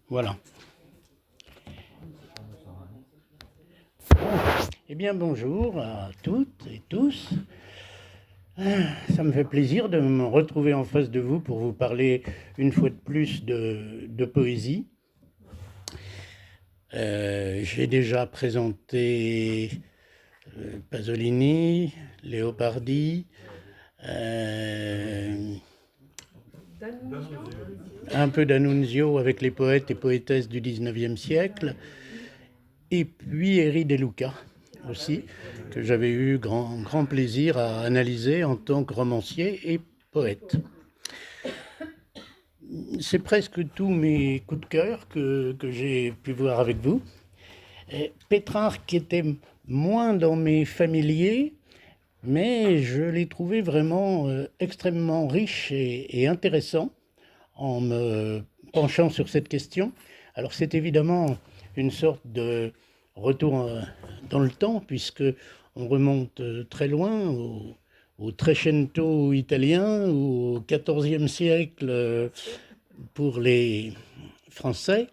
Voilà. Eh bien, bonjour à toutes et tous. Ça me fait plaisir de me retrouver en face de vous pour vous parler une fois de plus de poésie. J'ai déjà présenté Pasolini, Leopardi, un peu d'Annunzio avec les poètes et poétesses du 19e siècle, et puis Eri De Luca aussi, que j'avais eu grand plaisir à analyser en tant que romancier et poète. C'est presque tous mes coups de cœur que j'ai pu voir avec vous. Pétrarque était moins dans mes familiers, mais je l'ai trouvé vraiment extrêmement riche et intéressant en me penchant sur cette question. Alors c'est évidemment une sorte de retour dans le temps, puisque on remonte très loin au Trecento italien, au XIVe siècle pour les Français.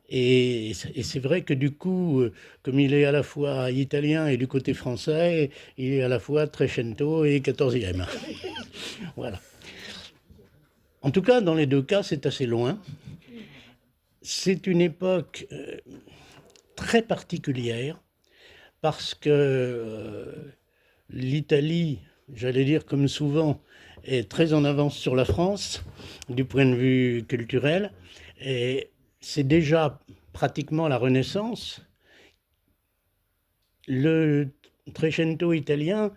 Et c'est vrai que du coup, comme il est à la fois italien et du côté français, il est à la fois Trecento et XIVe. Voilà. En tout cas, dans les deux cas, c'est assez loin. C'est une époque très particulière parce que l'Italie, j'allais dire comme souvent, est très en avance sur la France du point de vue culturel. Et c'est déjà pratiquement la Renaissance. Le Trecento italien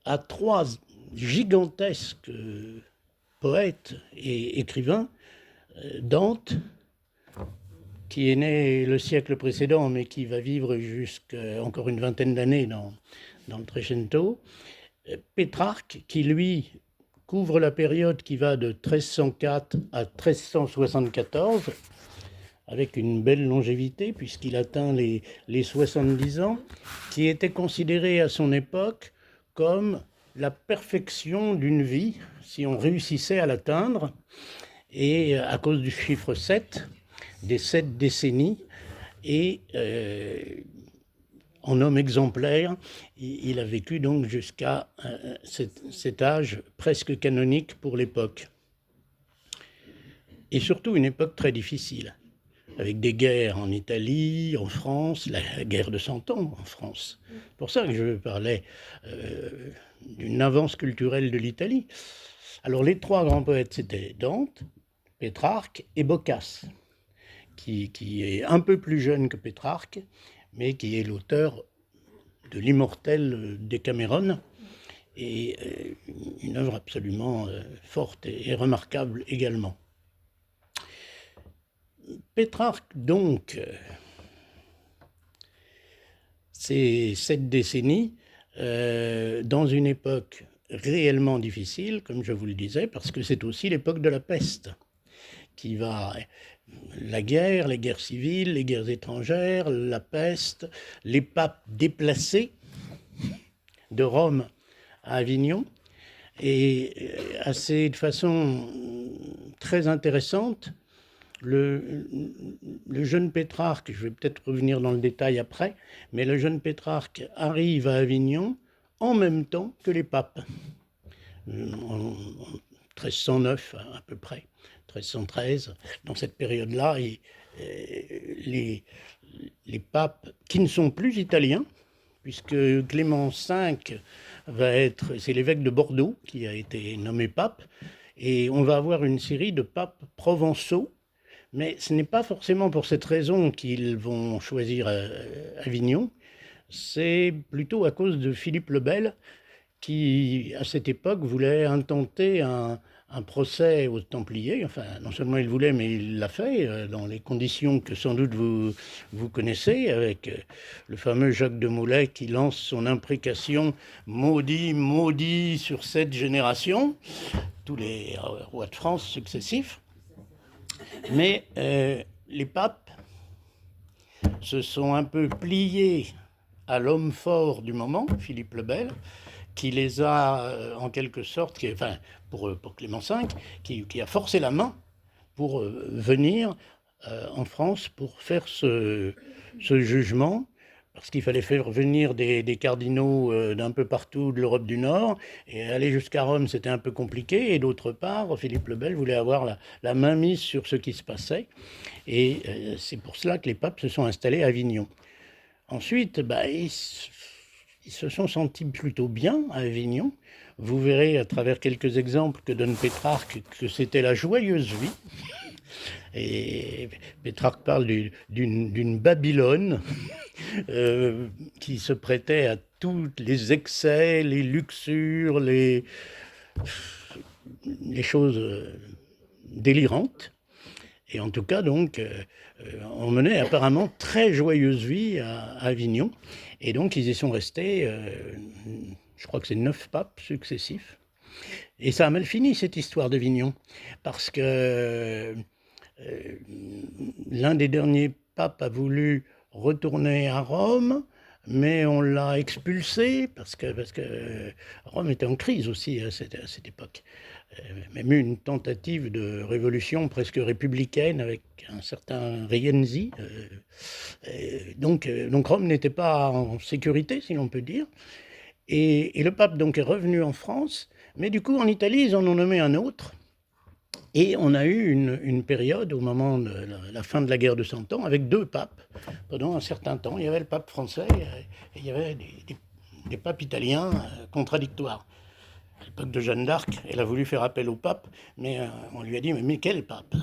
a trois gigantesques poètes et écrivains. Dante, qui est né le siècle précédent, mais qui va vivre jusqu'à encore une vingtaine d'années dans le Trecento. Pétrarque, qui lui couvre la période qui va de 1304 à 1374, avec une belle longévité, puisqu'il atteint les 70 ans, qui était considéré à son époque comme la perfection d'une vie, si on réussissait à l'atteindre, et à cause du chiffre 7, des 7 décennies, et en homme exemplaire, il a vécu donc jusqu'à cet âge presque canonique pour l'époque. Et surtout une époque très difficile, avec des guerres en Italie, en France, la guerre de 100 ans en France. C'est pour ça que je parlais d'une avance culturelle de l'Italie. Alors les trois grands poètes, c'était Dante, Pétrarque et Boccace, qui est un peu plus jeune que Pétrarque, mais qui est l'auteur de l'immortel Décameron, et une œuvre absolument forte et remarquable également. Pétrarque, donc, c'est 7 décennies dans une époque réellement difficile, comme je vous le disais, parce que c'est aussi l'époque de la peste, qui va... La guerre, les guerres civiles, les guerres étrangères, la peste, les papes déplacés de Rome à Avignon, et assez de façon très intéressante, le jeune Pétrarque, je vais peut-être revenir dans le détail après, mais le jeune Pétrarque arrive à Avignon en même temps que les papes, en 1309 à peu près, 1313, dans cette période-là, et les papes qui ne sont plus italiens, puisque Clément V c'est l'évêque de Bordeaux qui a été nommé pape, et on va avoir une série de papes provençaux, mais ce n'est pas forcément pour cette raison qu'ils vont choisir Avignon, c'est plutôt à cause de Philippe le Bel, qui, à cette époque, voulait intenter un procès aux Templiers. Enfin, non seulement il voulait, mais il l'a fait, dans les conditions que sans doute vous connaissez, avec le fameux Jacques de Molay qui lance son imprécation « Maudit, maudit sur cette génération », tous les rois de France successifs. Mais les papes se sont un peu pliés à l'homme fort du moment, Philippe le Bel, qui les a en quelque sorte, pour Clément V, qui a forcé la main pour venir en France pour faire ce jugement, parce qu'il fallait faire venir des cardinaux d'un peu partout de l'Europe du Nord, et aller jusqu'à Rome, c'était un peu compliqué, et d'autre part, Philippe le Bel voulait avoir la main mise sur ce qui se passait, et c'est pour cela que les papes se sont installés à Avignon. Ensuite, ils se sont sentis plutôt bien à Avignon. Vous verrez à travers quelques exemples que donne Pétrarque que c'était la joyeuse vie. Et Pétrarque parle d'une Babylone qui se prêtait à tous les excès, les luxures, les choses délirantes. Et en tout cas, donc, on menait apparemment très joyeuse vie à Avignon. Et donc, ils y sont restés, je crois que c'est 9 papes successifs. Et ça a mal fini, cette histoire d'Avignon, parce que l'un des derniers papes a voulu retourner à Rome, mais on l'a expulsé parce que Rome était en crise aussi à cette époque. Même eu une tentative de révolution presque républicaine avec un certain Rienzi. Donc Rome n'était pas en sécurité, si l'on peut dire. Et le pape donc est revenu en France, mais du coup en Italie ils en ont nommé un autre. Et on a eu une période au moment de la fin de la guerre de Cent Ans avec 2 papes pendant un certain temps. Il y avait le pape français et il y avait des papes italiens contradictoires. À l'époque de Jeanne d'Arc, elle a voulu faire appel au pape, mais on lui a dit mais quel pape?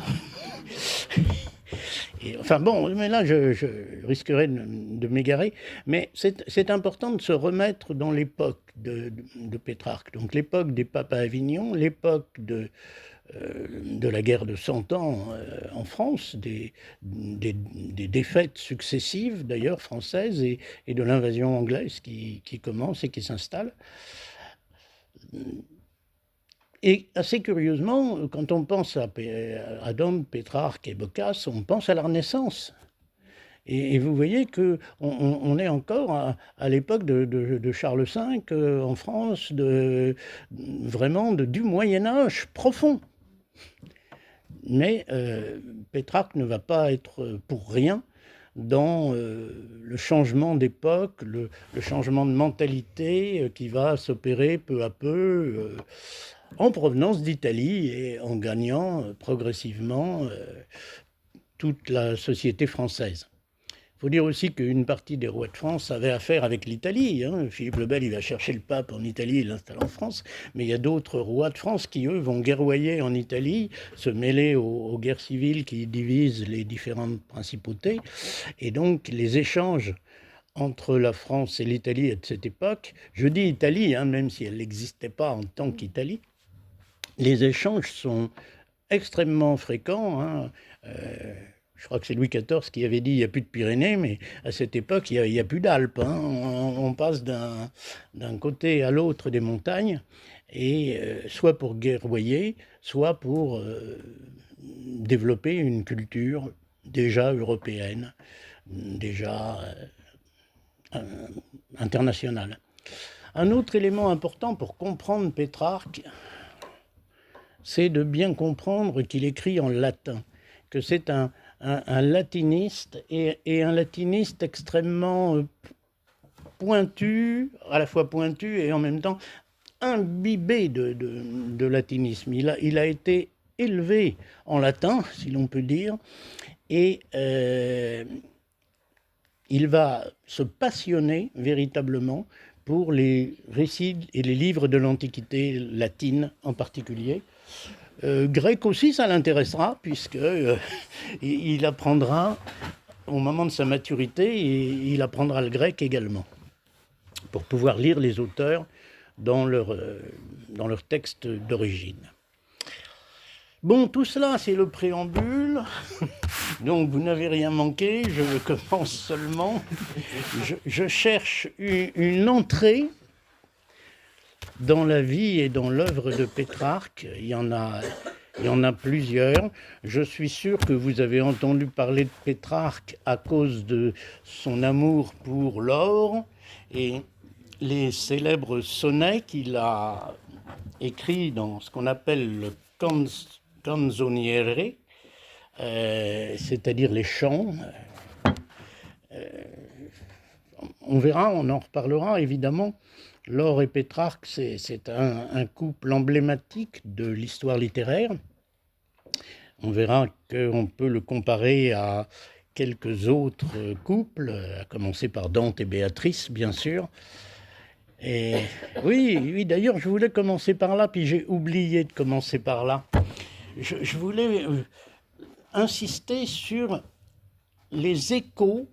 Et, enfin bon, mais là je risquerais de m'égarer, mais c'est important de se remettre dans l'époque de Pétrarque, donc l'époque des papes à Avignon, l'époque de la guerre de Cent Ans en France, des défaites successives d'ailleurs françaises et de l'invasion anglaise qui commence et qui s'installe. Et assez curieusement, quand on pense à Dante, Pétrarque et Boccace, on pense à la Renaissance. Et vous voyez qu'on est encore à l'époque de Charles V en France, vraiment du Moyen-Âge profond. Mais Pétrarque ne va pas être pour rien dans le changement d'époque, le changement de mentalité qui va s'opérer peu à peu en provenance d'Italie et en gagnant progressivement toute la société française. Il faut dire aussi qu'une partie des rois de France avait affaire avec l'Italie. Philippe le Bel, il va chercher le pape en Italie, il l'installe en France. Mais il y a d'autres rois de France qui, eux, vont guerroyer en Italie, se mêler aux guerres civiles qui divisent les différentes principautés. Et donc, les échanges entre la France et l'Italie à cette époque, je dis Italie, même si elle n'existait pas en tant qu'Italie, les échanges sont extrêmement fréquents. Je crois que c'est Louis XIV qui avait dit il n'y a plus de Pyrénées, mais à cette époque, il n'y a plus d'Alpes. On passe d'un côté à l'autre des montagnes, et soit pour guerroyer, soit pour développer une culture déjà européenne, déjà internationale. Un autre élément important pour comprendre Pétrarque, c'est de bien comprendre qu'il écrit en latin, que c'est un latiniste et un latiniste extrêmement pointu, à la fois pointu et en même temps imbibé de latinisme. Il a été élevé en latin, si l'on peut dire, et il va se passionner véritablement pour les récits et les livres de l'Antiquité latine en particulier. Grec aussi, ça l'intéressera, puisqu'il apprendra, au moment de sa maturité, il apprendra le grec également, pour pouvoir lire les auteurs dans leur texte d'origine. Bon, tout cela, c'est le préambule. Donc, vous n'avez rien manqué, je commence seulement. Je cherche une entrée dans la vie et dans l'œuvre de Pétrarque. Il y en a plusieurs. Je suis sûr que vous avez entendu parler de Pétrarque à cause de son amour pour l'or et les célèbres sonnets qu'il a écrits dans ce qu'on appelle le canzoniere, c'est-à-dire les chants. On verra, on en reparlera évidemment. Laure et Pétrarque, c'est un couple emblématique de l'histoire littéraire. On verra qu'on peut le comparer à quelques autres couples, à commencer par Dante et Béatrice, bien sûr. Et oui, d'ailleurs, je voulais commencer par là, puis j'ai oublié de commencer par là. Je voulais insister sur les échos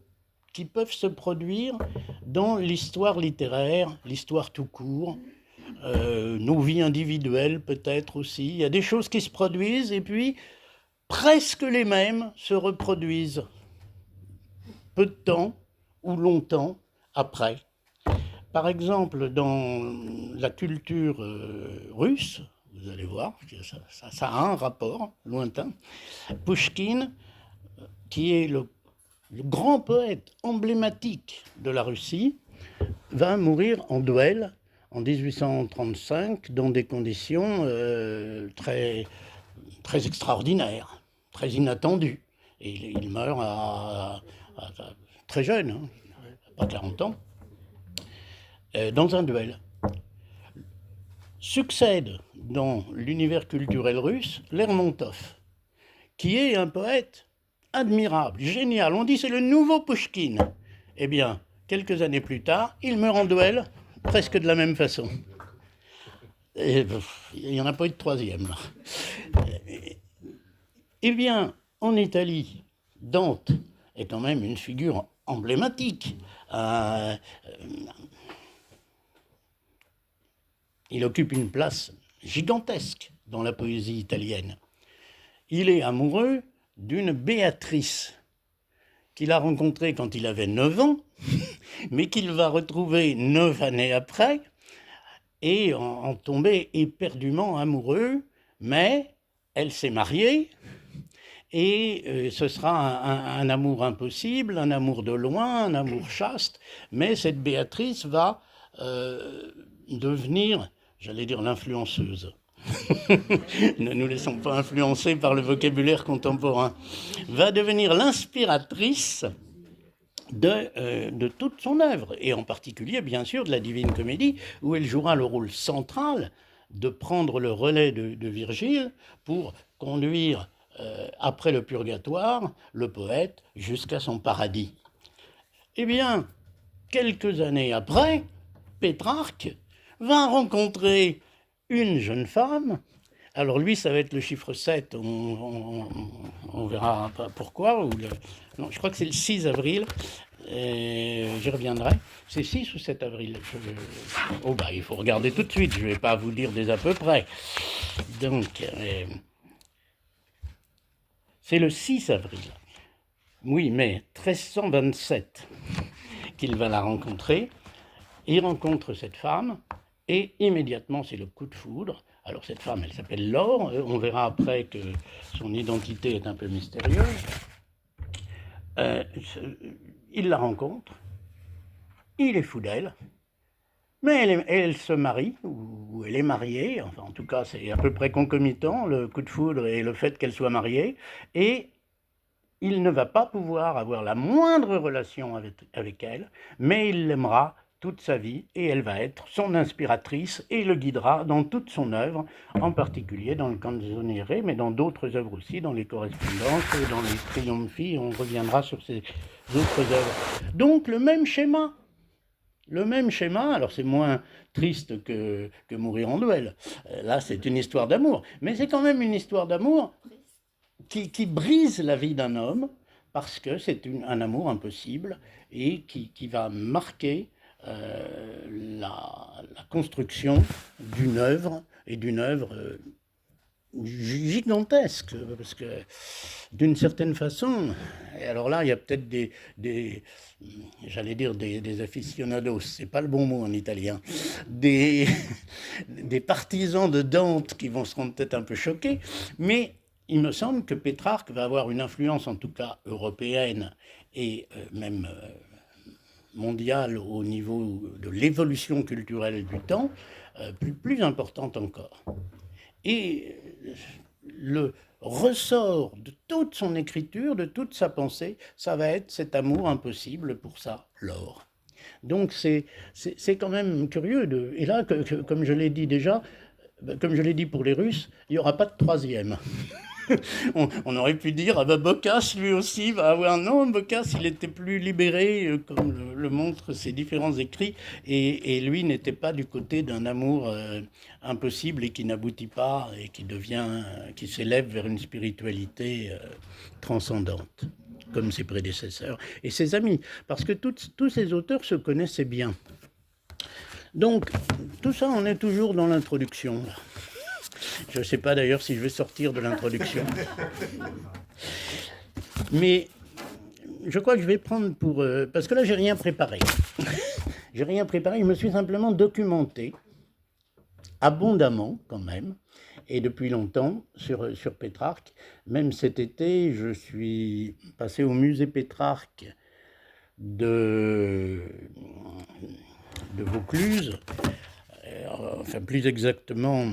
qui peuvent se produire dans l'histoire littéraire, l'histoire tout court, nos vies individuelles peut-être aussi. Il y a des choses qui se produisent et puis presque les mêmes se reproduisent peu de temps ou longtemps après. Par exemple, dans la culture russe, vous allez voir, ça a un rapport lointain. Pouchkine, qui est le grand poète emblématique de la Russie, va mourir en duel en 1835 dans des conditions très, très extraordinaires, très inattendues. Et il meurt très jeune, hein, pas 40 ans, dans un duel. Succède dans l'univers culturel russe Lermontov, qui est un poète admirable, génial. On dit c'est le nouveau Pouchkine. Eh bien, quelques années plus tard, il meurt en duel, presque de la même façon. Et, il n'y en a pas eu de troisième. Eh bien, en Italie, Dante est quand même une figure emblématique. Il occupe une place gigantesque dans la poésie italienne. Il est amoureux d'une Béatrice qu'il a rencontrée quand il avait 9 ans, mais qu'il va retrouver 9 années après et en tomber éperdument amoureux, mais elle s'est mariée et ce sera un amour impossible, un amour de loin, un amour chaste, mais cette Béatrice va devenir, j'allais dire, l'influenceuse. Ne nous laissons pas influencer par le vocabulaire contemporain. Va devenir l'inspiratrice de toute son œuvre, et en particulier, bien sûr, de la Divine Comédie, où elle jouera le rôle central de prendre le relais de Virgile pour conduire, après le purgatoire, le poète jusqu'à son paradis. Eh bien, quelques années après, Pétrarque va rencontrer une jeune femme. Alors lui, ça va être le chiffre 7, on verra pourquoi. Non, je crois que c'est le 6 avril, j'y reviendrai. C'est 6 ou 7 avril? Oh bah, il faut regarder tout de suite, je ne vais pas vous dire des à peu près. Donc, c'est le 6 avril. Oui, mais 1327 qu'il va la rencontrer. Il rencontre cette femme et immédiatement, c'est le coup de foudre. Alors cette femme, elle s'appelle Laure. On verra après que son identité est un peu mystérieuse. Il la rencontre. Il est fou d'elle. Mais elle se marie, ou elle est mariée. Enfin, en tout cas, c'est à peu près concomitant, le coup de foudre et le fait qu'elle soit mariée. Et il ne va pas pouvoir avoir la moindre relation avec elle, mais il l'aimera toute sa vie et elle va être son inspiratrice et le guidera dans toute son œuvre, en particulier dans le Canzoniere, mais dans d'autres œuvres aussi, dans les correspondances et dans les triomphi. On reviendra sur ces autres œuvres. Donc le même schéma. Le même schéma, alors c'est moins triste que mourir en duel. Là, c'est une histoire d'amour. Mais c'est quand même une histoire d'amour qui brise la vie d'un homme parce que c'est un amour impossible et qui va marquer la construction d'une œuvre et d'une œuvre gigantesque, parce que d'une certaine façon, et alors là il y a peut-être j'allais dire des aficionados, c'est pas le bon mot en italien, des partisans de Dante qui seront peut-être un peu choqués, mais il me semble que Pétrarque va avoir une influence en tout cas européenne et même mondiale au niveau de l'évolution culturelle du temps, plus importante encore. Et ressort de toute son écriture, de toute sa pensée, ça va être cet amour impossible pour ça, l'or. Donc c'est quand même curieux. Et là, comme je l'ai dit déjà, comme je l'ai dit pour les Russes, il n'y aura pas de troisième. On aurait pu dire, ah ben Boccace lui aussi va avoir... Non, Boccace, il était plus libéré, comme le montrent ses différents écrits, et lui n'était pas du côté d'un amour impossible et qui n'aboutit pas, et qui s'élève vers une spiritualité transcendante, comme ses prédécesseurs et ses amis, parce que tous ces auteurs se connaissaient bien. Donc, tout ça, on est toujours dans l'introduction. Je ne sais pas d'ailleurs si je vais sortir de l'introduction. Mais je crois que je vais prendre pour... parce que là, j'ai rien préparé. J'ai rien préparé, je me suis simplement documenté, abondamment quand même, et depuis longtemps, sur Pétrarque. Même cet été, je suis passé au musée Pétrarque de Vaucluse. Enfin, plus exactement,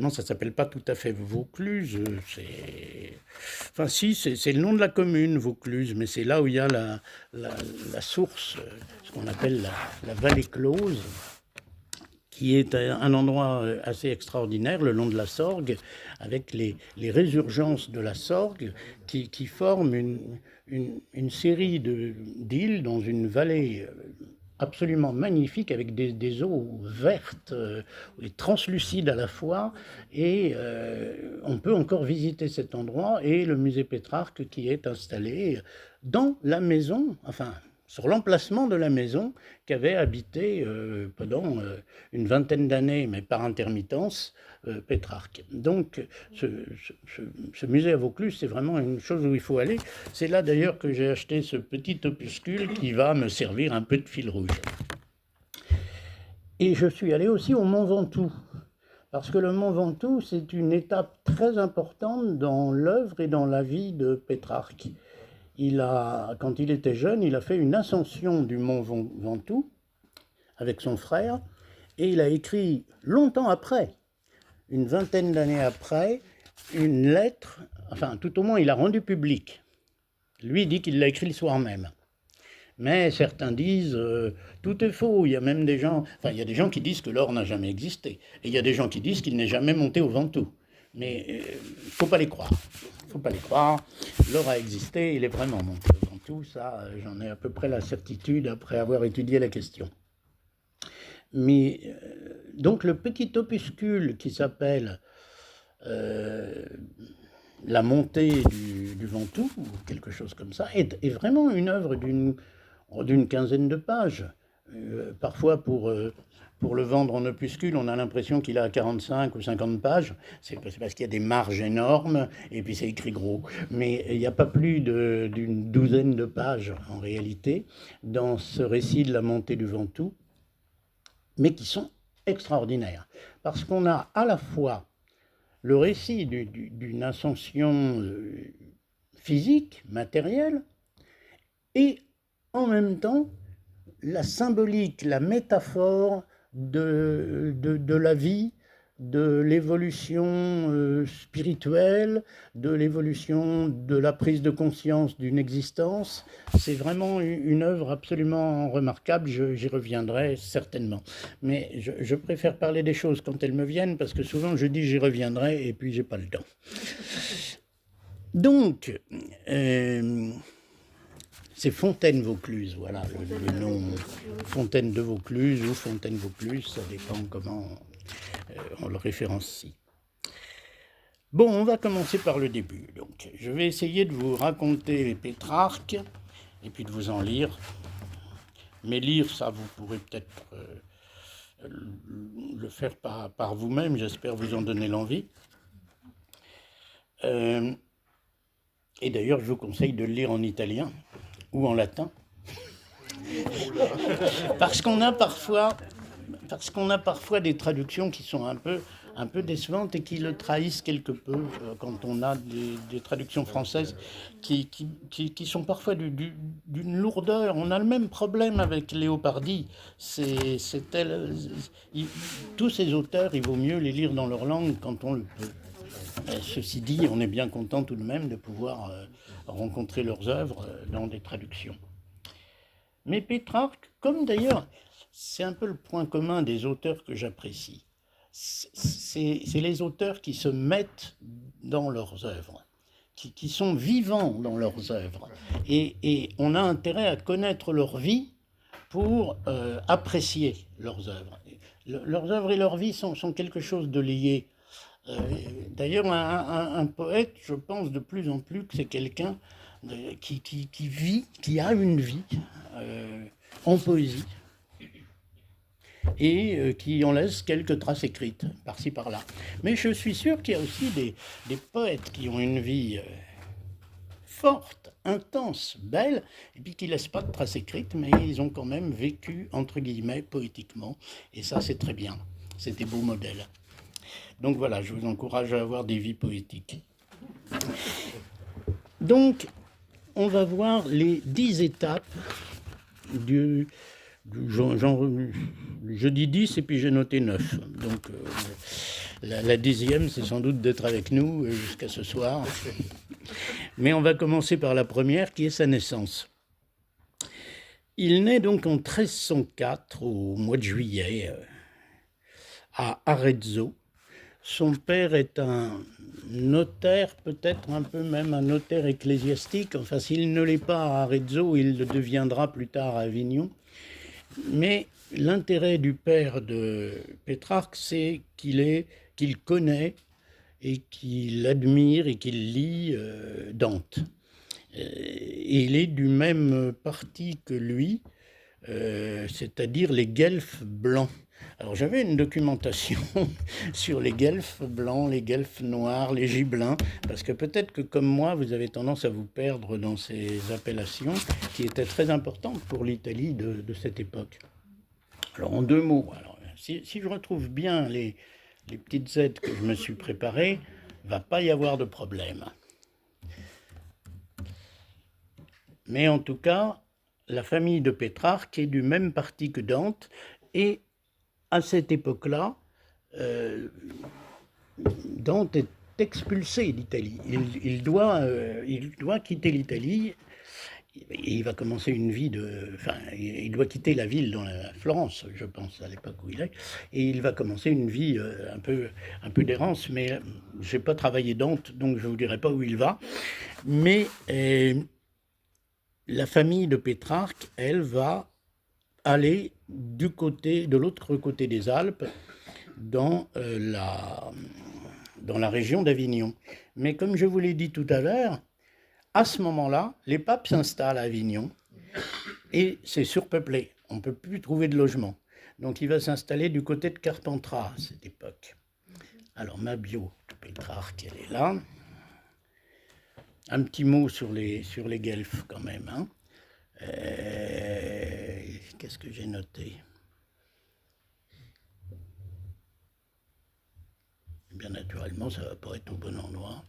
ça s'appelle pas tout à fait Vaucluse. Enfin, si, c'est le nom de la commune, Vaucluse, mais c'est là où il y a la source, ce qu'on appelle la vallée close, qui est un endroit assez extraordinaire, le long de la Sorgue, avec les résurgences de la Sorgue, qui forment une série d'îles dans une vallée absolument magnifique, avec des eaux vertes et translucides à la fois, et on peut encore visiter cet endroit, et le musée Pétrarque qui est installé dans la maison, enfin sur l'emplacement de la maison qu'avait habité pendant une vingtaine d'années, mais par intermittence, Pétrarque. Donc ce musée à Vaucluse, c'est vraiment une chose où il faut aller. C'est là d'ailleurs que j'ai acheté ce petit opuscule qui va me servir un peu de fil rouge. Et je suis allé aussi au Mont Ventoux, parce que le Mont Ventoux, c'est une étape très importante dans l'œuvre et dans la vie de Pétrarque. Quand il était jeune, il a fait une ascension du Mont Ventoux avec son frère, et il a écrit longtemps après, une vingtaine d'années après, une lettre, enfin tout au moins il a rendu public. Lui dit qu'il l'a écrit le soir même. Mais certains disent tout est faux. Il y a même des gens, enfin il y a des gens qui disent que l'or n'a jamais existé, et il y a des gens qui disent qu'il n'est jamais monté au Ventoux. Mais il ne faut pas les croire. Il ne faut pas les croire. L'or a existé, il est vraiment monté au Ventoux. Ça, j'en ai à peu près la certitude après avoir étudié la question. Mais donc le petit opuscule qui s'appelle La montée du Ventoux, ou quelque chose comme ça, est vraiment une œuvre d'une quinzaine de pages. Parfois pour le vendre en opuscule, on a l'impression qu'il a 45 ou 50 pages. C'est parce qu'il y a des marges énormes et puis c'est écrit gros. Mais il n'y a pas plus d'une douzaine de pages en réalité dans ce récit de la montée du Ventoux, mais qui sont extraordinaires. Parce qu'on a à la fois le récit d'une ascension physique, matérielle, et en même temps la symbolique, la métaphore de la vie, de l'évolution spirituelle, de l'évolution de la prise de conscience d'une existence. C'est vraiment une œuvre absolument remarquable, j'y reviendrai certainement. Mais je préfère parler des choses quand elles me viennent, parce que souvent je dis j'y reviendrai et puis j'ai pas le temps. Donc, c'est Fontaine-Vaucluse, voilà le nom, Fontaine de Vaucluse ou Fontaine-Vaucluse, ça dépend comment on le référencie. Bon, on va commencer par le début. Donc, je vais essayer de vous raconter Pétrarque et puis de vous en lire. Mais lire, ça, vous pourrez peut-être le faire par vous-même, j'espère vous en donner l'envie. Et d'ailleurs, je vous conseille de le lire en italien ou en latin. Parce qu'on a parfois des traductions qui sont un peu un peu décevantes et qui le trahissent quelque peu quand on a des traductions françaises qui sont parfois d'une lourdeur. On a le même problème avec Léopardi. C'est tel, il- tous ces auteurs, il vaut mieux les lire dans leur langue quand on le peut. Ceci dit, on est bien content tout de même de pouvoir rencontrer leurs œuvres dans des traductions. Mais Pétrarque, comme d'ailleurs, c'est un peu le point commun des auteurs que j'apprécie, c'est les auteurs qui se mettent dans leurs œuvres, qui sont vivants dans leurs œuvres. Et on a intérêt à connaître leur vie pour apprécier leurs œuvres. Leurs œuvres et leur vie sont quelque chose de lié. D'ailleurs, un poète, je pense de plus en plus que c'est quelqu'un qui vit, qui a une vie en poésie et qui en laisse quelques traces écrites par-ci par-là. Mais je suis sûr qu'il y a aussi des poètes qui ont une vie forte, intense, belle, et puis qui ne laissent pas de traces écrites, mais ils ont quand même vécu, entre guillemets, poétiquement. Et ça, c'est très bien. C'est des beaux modèles. Donc voilà, je vous encourage à avoir des vies poétiques. Donc, on va voir les 10 étapes du genre, je dis 10 et puis j'ai noté 9. Donc, la 10e, c'est sans doute d'être avec nous jusqu'à ce soir. Mais on va commencer par la première, qui est sa naissance. Il naît donc en 1304, au mois de juillet, à Arezzo. Son père est un notaire, peut-être un peu même un notaire ecclésiastique. Enfin, s'il ne l'est pas à Arezzo, il le deviendra plus tard à Avignon. Mais l'intérêt du père de Pétrarque, c'est qu'il connaît et qu'il admire et qu'il lit Dante. Et il est du même parti que lui, c'est-à-dire les guelfes blancs. Alors j'avais une documentation sur les guelfes blancs, les guelfes noirs, les gibelins, parce que peut-être que comme moi, vous avez tendance à vous perdre dans ces appellations qui étaient très importantes pour l'Italie de cette époque. Alors en deux mots, alors, si je retrouve bien les petites aides que je me suis préparées, il ne va pas y avoir de problème. Mais en tout cas, la famille de Pétrarque est du même parti que Dante, et à cette époque-là, Dante est expulsé d'Italie. Il doit quitter l'Italie. Il va commencer une vie de... Enfin, il doit quitter la ville dans la Florence, je pense, à l'époque où il est. Et il va commencer une vie un peu d'errance, mais je n'ai pas travaillé Dante, donc je ne vous dirai pas où il va. Mais la famille de Pétrarque, elle, va aller de l'autre côté des Alpes, dans la région d'Avignon. Mais comme je vous l'ai dit tout à l'heure, à ce moment-là, les papes s'installent à Avignon et c'est surpeuplé. On ne peut plus trouver de logement. Donc il va s'installer du côté de Carpentras à cette époque. Alors ma bio de Pétrarque, elle est là. Un petit mot sur les guelfes quand même. Hein. Qu'est-ce que j'ai noté ? Bien naturellement, ça ne va pas être au bon endroit.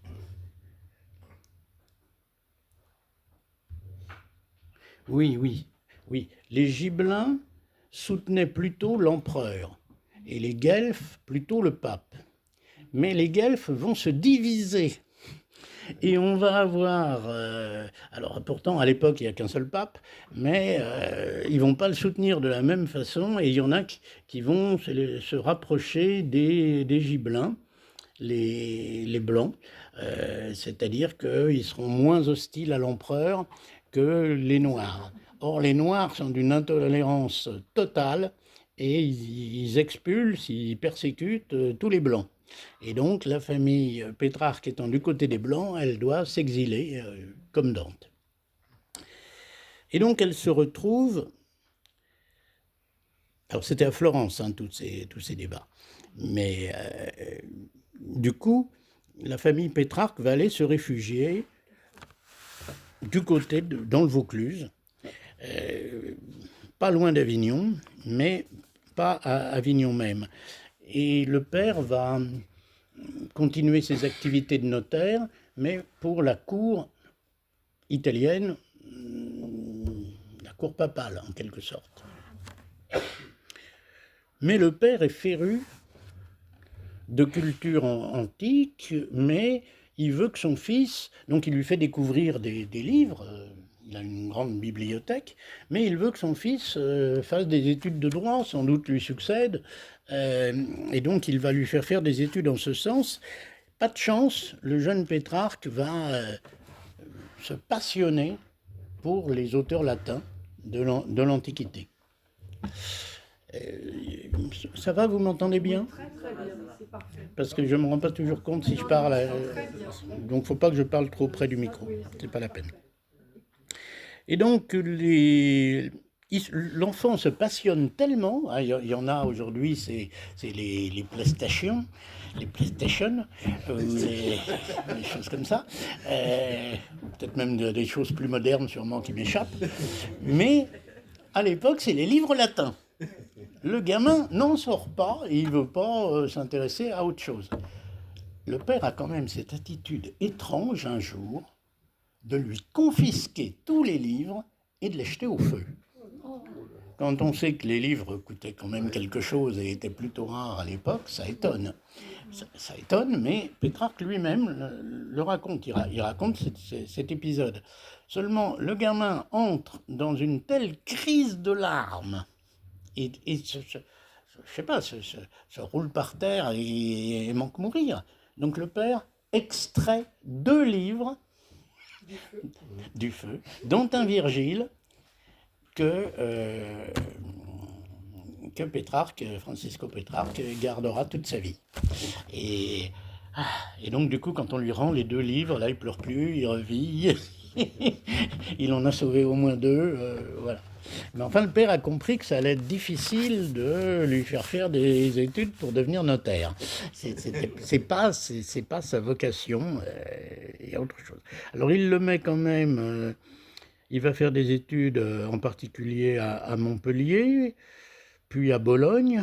Oui. Les Gibelins soutenaient plutôt l'empereur et les Guelfes plutôt le pape. Mais les Guelfes vont se diviser. Et on va avoir... alors pourtant, à l'époque, il n'y a qu'un seul pape, mais ils ne vont pas le soutenir de la même façon. Et il y en a qui vont se rapprocher des Gibelins, les Blancs. C'est-à-dire qu'ils seront moins hostiles à l'empereur que les Noirs. Or, les Noirs sont d'une intolérance totale et ils expulsent, ils persécutent tous les Blancs. Et donc, la famille Pétrarque étant du côté des Blancs, elle doit s'exiler comme Dante. Et donc, elle se retrouve... Alors, c'était à Florence, hein, tous ces débats. Mais du coup, la famille Pétrarque va aller se réfugier du côté, dans le Vaucluse, pas loin d'Avignon, mais pas à Avignon même. et le père va continuer ses activités de notaire, mais pour la cour italienne, la cour papale en quelque sorte. Mais le père est féru de culture antique, mais il veut que son fils, donc il lui fait découvrir des livres, il a une grande bibliothèque, mais il veut que son fils fasse des études de droit, sans doute lui succède, et donc il va lui faire des études en ce sens. Pas de chance, le jeune Pétrarque va se passionner pour les auteurs latins de l'Antiquité. Ça va, vous m'entendez bien? Très très bien, c'est parfait. Parce que je ne me rends pas toujours compte si je parle. Donc il ne faut pas que je parle trop près du micro. C'est pas la peine. Et donc l'enfant se passionne tellement. Il y en a aujourd'hui, c'est les PlayStation, les choses comme ça. Peut-être même des choses plus modernes sûrement qui m'échappent. Mais à l'époque, c'est les livres latins. Le gamin n'en sort pas et il ne veut pas s'intéresser à autre chose. Le père a quand même cette attitude étrange un jour de lui confisquer tous les livres et de les jeter au feu. Quand on sait que les livres coûtaient quand même quelque chose et étaient plutôt rares à l'époque, ça étonne. Ça étonne, mais Pétrarque lui-même le raconte. Il raconte cet épisode. Seulement, le gamin entre dans une telle crise de larmes et je sais pas, se roule par terre et manque mourir. Donc le père extrait 2 livres du feu, dont un Virgile que Pétrarque, Francisco Pétrarque, gardera toute sa vie. Et donc du coup, quand on lui rend les 2 livres, là il pleure plus, il revit, il en a sauvé au moins 2, voilà. Mais enfin, le père a compris que ça allait être difficile de lui faire des études pour devenir notaire. C'est pas sa vocation, il y a autre chose. Alors il le met quand même, il va faire des études en particulier à Montpellier, puis à Bologne.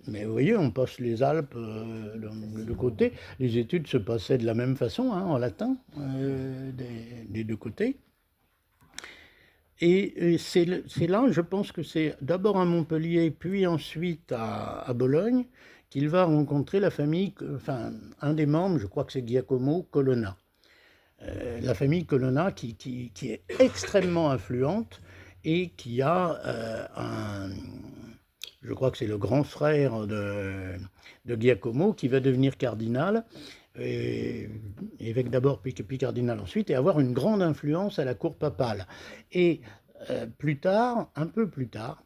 Mais vous voyez, on passe les Alpes de côté. Les études se passaient de la même façon, hein, en latin, des 2 côtés. Et c'est là, je pense que c'est d'abord à Montpellier, puis ensuite à Bologne, qu'il va rencontrer la famille, enfin, un des membres, je crois que c'est Giacomo Colonna. La famille Colonna qui est extrêmement influente et qui a je crois que c'est le grand frère de Giacomo qui va devenir cardinal, évêque d'abord puis cardinal ensuite, et avoir une grande influence à la cour papale. Et plus tard, un peu plus tard,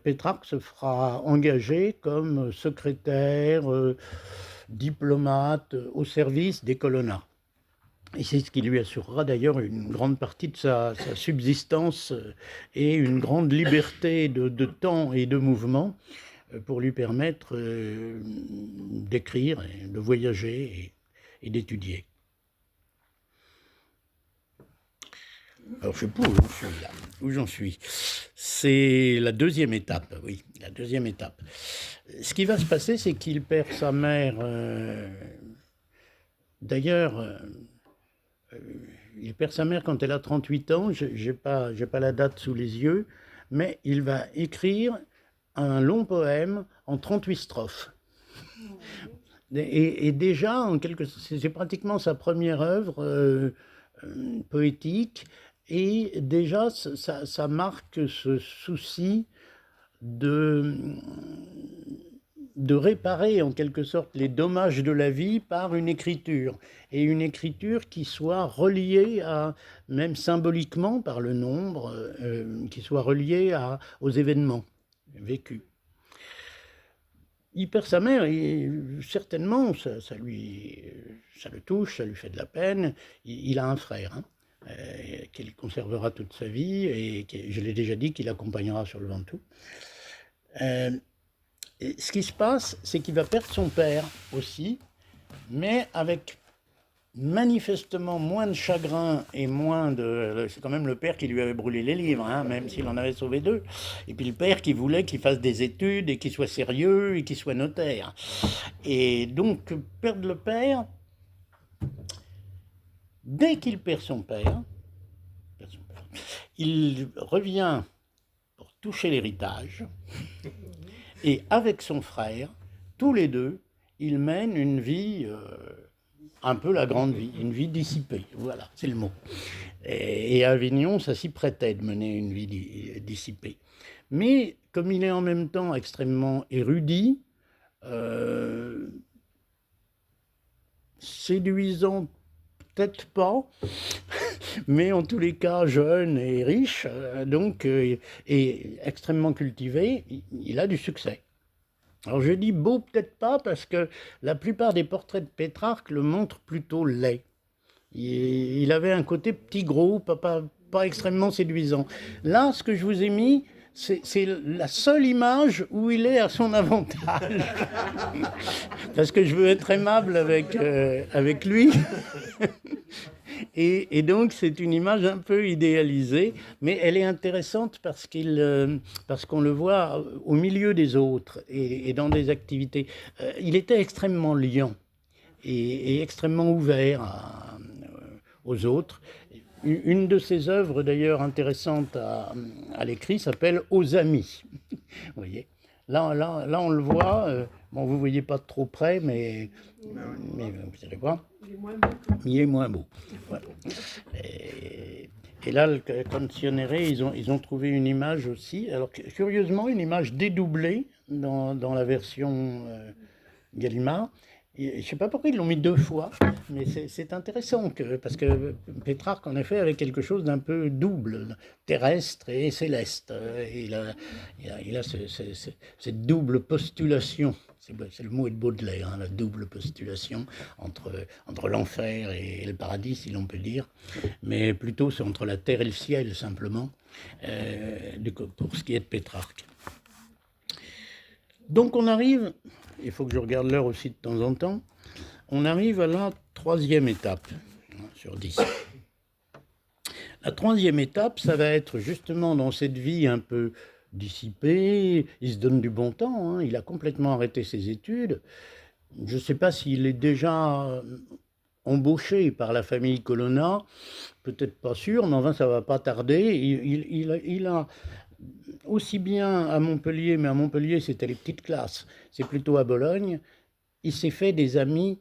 Pétrarque se fera engager comme secrétaire, diplomate au service des Colonna. Et c'est ce qui lui assurera d'ailleurs une grande partie de sa subsistance et une grande liberté de temps et de mouvement pour lui permettre d'écrire, de voyager et d'étudier. Alors, je ne sais pas où j'en suis. C'est la 2e étape, oui, la 2e étape. Ce qui va se passer, c'est qu'il perd sa mère. D'ailleurs, il perd sa mère quand elle a 38 ans, je n'ai pas la date sous les yeux, mais il va écrire un long poème en 38 strophes. Et déjà, c'est pratiquement sa première œuvre poétique, et déjà ça marque ce souci de réparer en quelque sorte les dommages de la vie par une écriture, et une écriture qui soit reliée même symboliquement par le nombre, qui soit reliée aux événements vécus. Il perd sa mère et certainement ça le touche, ça lui fait de la peine. Il a un frère, hein, qu'il conservera toute sa vie et je l'ai déjà dit, qu'il accompagnera sur le Ventoux. Ce qui se passe, c'est qu'il va perdre son père aussi, mais avec manifestement moins de chagrin et moins de... C'est quand même le père qui lui avait brûlé les livres, hein, même s'il en avait sauvé deux. Et puis le père qui voulait qu'il fasse des études et qu'il soit sérieux et qu'il soit notaire. Et donc, perdre le père, dès qu'il perd son père, il revient pour toucher l'héritage. Et avec son frère, tous les deux, ils mènent une vie... un peu la grande vie, une vie dissipée, voilà, c'est le mot. Et à Avignon, ça s'y prêtait de mener une vie dissipée. Mais comme il est en même temps extrêmement érudit, séduisant peut-être pas, mais en tous les cas jeune et riche, et extrêmement cultivé, il a du succès. Alors je dis beau peut-être pas parce que la plupart des portraits de Pétrarque le montrent plutôt laid. Il avait un côté petit gros, pas extrêmement séduisant. Là, ce que je vous ai mis, c'est la seule image où il est à son avantage. Parce que je veux être aimable avec lui. Et donc, c'est une image un peu idéalisée, mais elle est intéressante parce qu'on le voit au milieu des autres et dans des activités. Il était extrêmement liant et extrêmement ouvert aux autres. Une de ses œuvres, d'ailleurs intéressantes à l'écrit, s'appelle Aux amis. Vous voyez, là, on le voit. Bon, vous ne voyez pas de trop près, mais vous allez voir. Il est moins beau. Voilà. Et là, le Canzoniere, ils ont trouvé une image aussi. Alors, curieusement, une image dédoublée dans la version Gallimard. Je ne sais pas pourquoi ils l'ont mis deux fois, mais c'est intéressant parce que Pétrarque, en effet, avait quelque chose d'un peu double, terrestre et céleste. Il a cette double postulation. C'est le mot de Baudelaire, hein, la double postulation entre l'enfer et le paradis, si l'on peut dire. Mais plutôt, c'est entre la terre et le ciel, simplement, pour ce qui est de Pétrarque. Donc on arrive, il faut que je regarde l'heure aussi de temps en temps, on arrive à la troisième étape sur 10. La troisième étape, ça va être justement dans cette vie un peu dissipée, il se donne du bon temps, hein, il a complètement arrêté ses études. Je ne sais pas s'il est déjà embauché par la famille Colonna, peut-être pas sûr, mais enfin ça ne va pas tarder. Il a aussi bien à Montpellier, mais à Montpellier c'était les petites classes, c'est plutôt à Bologne, il s'est fait des amis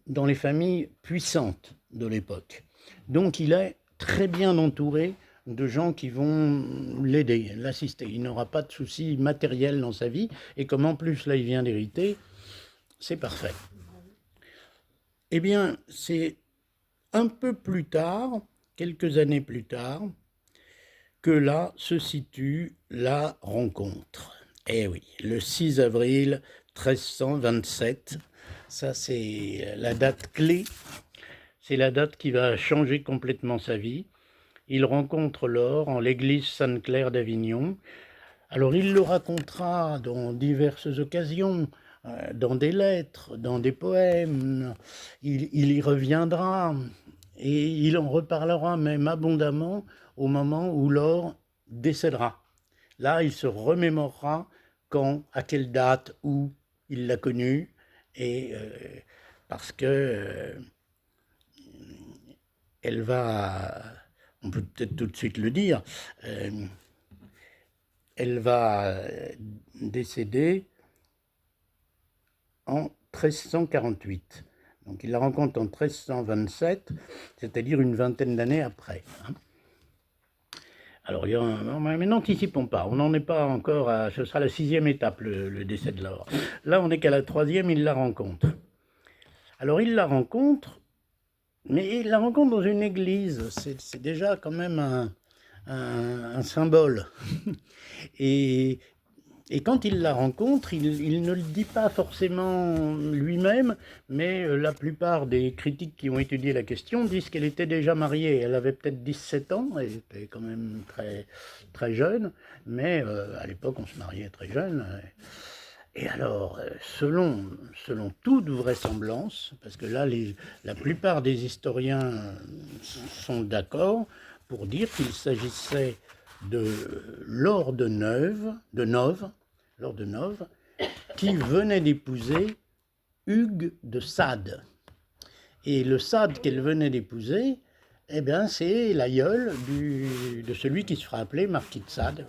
dans les familles puissantes de l'époque. Donc il est très bien entouré de gens qui vont l'aider, l'assister. Il n'aura pas de soucis matériels dans sa vie, et comme en plus là il vient d'hériter, c'est parfait. Eh bien, c'est un peu plus tard, quelques années plus tard, que là se situe la rencontre. Eh oui, le 6 avril 1327, ça c'est la date clé, c'est la date qui va changer complètement sa vie. Il rencontre Laure en l'église Sainte-Claire d'Avignon. Alors il le racontera dans diverses occasions, dans des lettres, dans des poèmes, il y reviendra et il en reparlera même abondamment au moment où Laure décédera. Là, il se remémorera quand, à quelle date, où il l'a connue, et parce que elle va, on peut peut-être tout de suite le dire, elle va décéder en 1348. Donc il la rencontre en 1327, c'est-à-dire une vingtaine d'années après. Alors, mais n'anticipons pas, on n'en est pas encore à... Ce sera la 6e étape, le décès de Laure. Là, on n'est qu'à la 3e, il la rencontre. Alors, il la rencontre, mais il la rencontre dans une église. C'est déjà quand même un symbole. Et quand il la rencontre, il ne le dit pas forcément lui-même, mais la plupart des critiques qui ont étudié la question disent qu'elle était déjà mariée. Elle avait peut-être 17 ans, elle était quand même très, très jeune, mais à l'époque on se mariait très jeune. Et alors, selon toute vraisemblance, parce que là, la plupart des historiens sont d'accord pour dire qu'il s'agissait de Laure de Nove, qui venait d'épouser Hugues de Sade. Et le Sade qu'elle venait d'épouser, eh bien, c'est l'aïeul de celui qui se fera appeler marquis de Sade,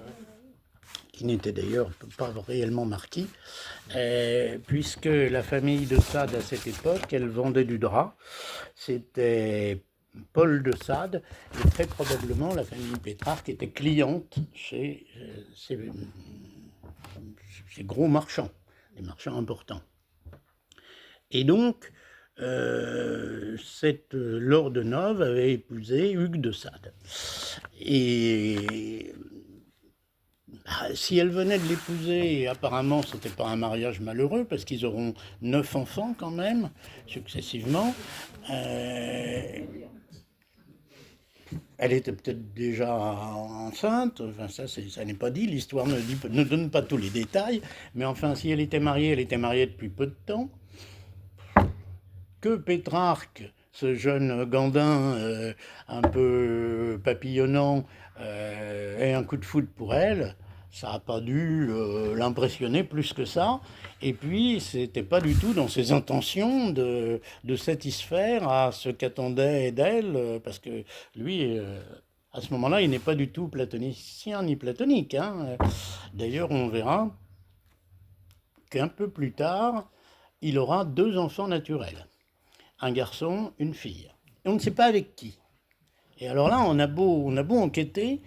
qui n'était d'ailleurs pas réellement marquis, puisque la famille de Sade à cette époque, elle vendait du drap. C'était Paul de Sade, et très probablement la famille Pétrarque était cliente chez ces gros marchands, des marchands importants. Et donc, cette Laure de Nove avait épousé Hugues de Sade. Et si elle venait de l'épouser, apparemment, ce n'était pas un mariage malheureux, parce qu'ils auront 9 enfants quand même, successivement. Elle était peut-être déjà enceinte, enfin ça n'est pas dit, l'histoire ne donne pas tous les détails, mais enfin, si elle était mariée depuis peu de temps. Que Pétrarque, ce jeune gandin un peu papillonnant, ait un coup de foudre pour elle, ça n'a pas dû l'impressionner plus que ça. Et puis, c'était pas du tout dans ses intentions de satisfaire à ce qu'attendait d'elle, parce que lui, à ce moment-là, il n'est pas du tout platonicien ni platonique. Hein. D'ailleurs, on verra qu'un peu plus tard, il aura 2 enfants naturels. Un garçon, une fille. Et on ne sait pas avec qui. Et alors là, on a beau enquêter,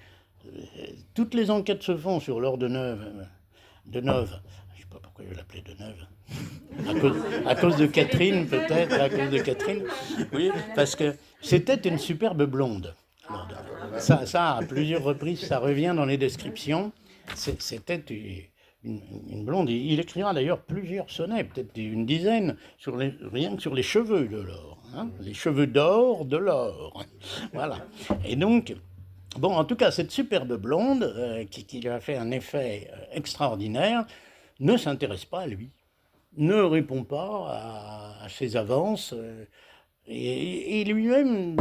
toutes les enquêtes se font sur Laure de Nove. Je ne sais pas pourquoi je l'appelais de Nove. À cause de Catherine, peut-être, à cause de Catherine. Oui, parce que c'était une superbe blonde. Ça, à plusieurs reprises, ça revient dans les descriptions. C'était une blonde. Il écrira d'ailleurs plusieurs sonnets, peut-être une dizaine, rien que sur les cheveux de Laure. Hein, les cheveux d'or de Laure. Voilà. Et donc, bon, en tout cas, cette superbe blonde, qui lui a fait un effet extraordinaire, ne s'intéresse pas à lui, ne répond pas à ses avances, et lui-même,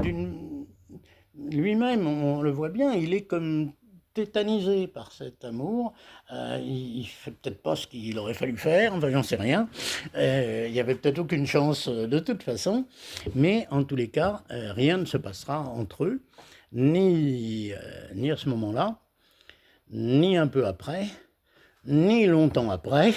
on le voit bien, il est comme tétanisé par cet amour. Il fait peut-être pas ce qu'il aurait fallu faire, enfin j'en sais rien. Il y avait peut-être aucune chance de toute façon, mais en tous les cas, rien ne se passera entre eux, ni à ce moment-là, ni un peu après, ni longtemps après.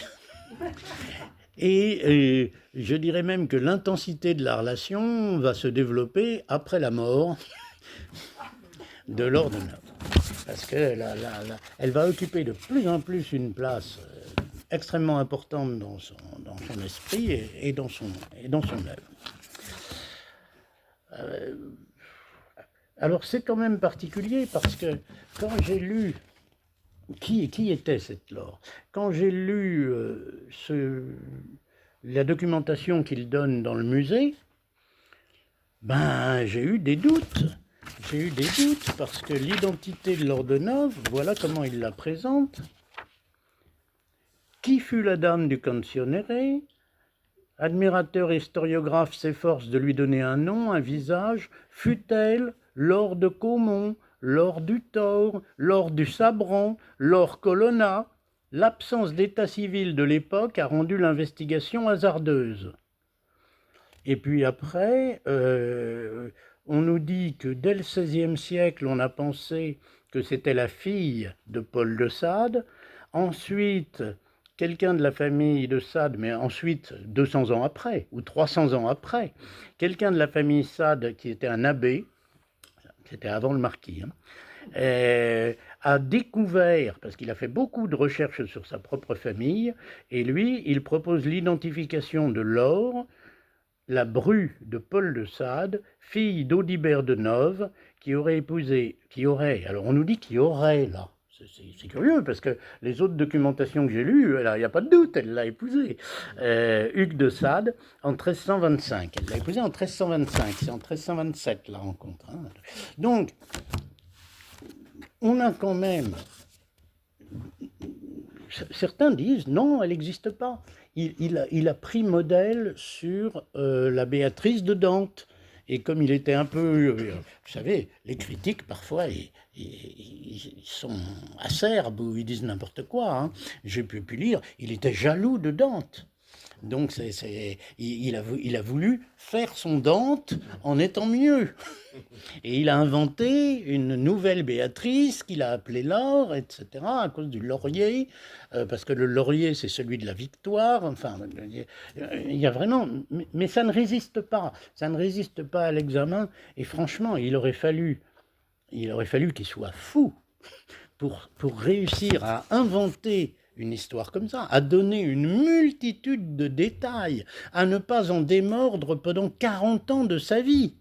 Et je dirais même que l'intensité de la relation va se développer après la mort de Laure de Nove. Parce qu'elle va occuper de plus en plus une place extrêmement importante dans son esprit et dans son œuvre. Alors c'est quand même particulier parce que quand j'ai lu qui était cette Laure, quand j'ai lu la documentation qu'il donne dans le musée, ben j'ai eu des doutes. J'ai eu des doutes parce que l'identité de Laure de Nove, voilà comment il la présente. Qui fut la dame du canzoniere? Admirateur et historiographe s'efforce de lui donner un nom, un visage. Fut-elle Laure de Caumont, Laure du Thor, Laure du Sabran, Laure Colonna? L'absence d'état civil de l'époque a rendu l'investigation hasardeuse. Et puis après, on nous dit que dès le XVIe siècle, on a pensé que c'était la fille de Paul de Sade. Ensuite, quelqu'un de la famille de Sade, mais ensuite, 200 ans après, ou 300 ans après, quelqu'un de la famille Sade, qui était un abbé, c'était avant le marquis, a découvert, parce qu'il a fait beaucoup de recherches sur sa propre famille, et lui, il propose l'identification de Laure, la bru de Paul de Sade, fille d'Audibert de Nove, qui aurait, alors on nous dit qu'il y aurait là, c'est curieux parce que les autres documentations que j'ai lues, il n'y a pas de doute, elle l'a épousé, Hugues de Sade en 1325. Elle l'a épousé en 1325, c'est en 1327 la rencontre. Hein. Donc, on a quand même certains disent non, elle n'existe pas. Il a pris modèle sur la Béatrice de Dante. Et comme il était un peu... vous savez, les critiques, parfois, ils sont acerbes ou ils disent n'importe quoi. Hein. J'ai pu lire, il était jaloux de Dante. Donc il a voulu faire son Dante en étant mieux. Et il a inventé une nouvelle Béatrice qu'il a appelée Laure, etc., à cause du laurier, parce que le laurier, c'est celui de la victoire. Enfin, il y a vraiment... Mais ça ne résiste pas. Ça ne résiste pas à l'examen. Et franchement, il aurait fallu qu'il soit fou pour réussir à inventer une histoire comme ça, à donner une multitude de détails, à ne pas en démordre pendant 40 ans de sa vie,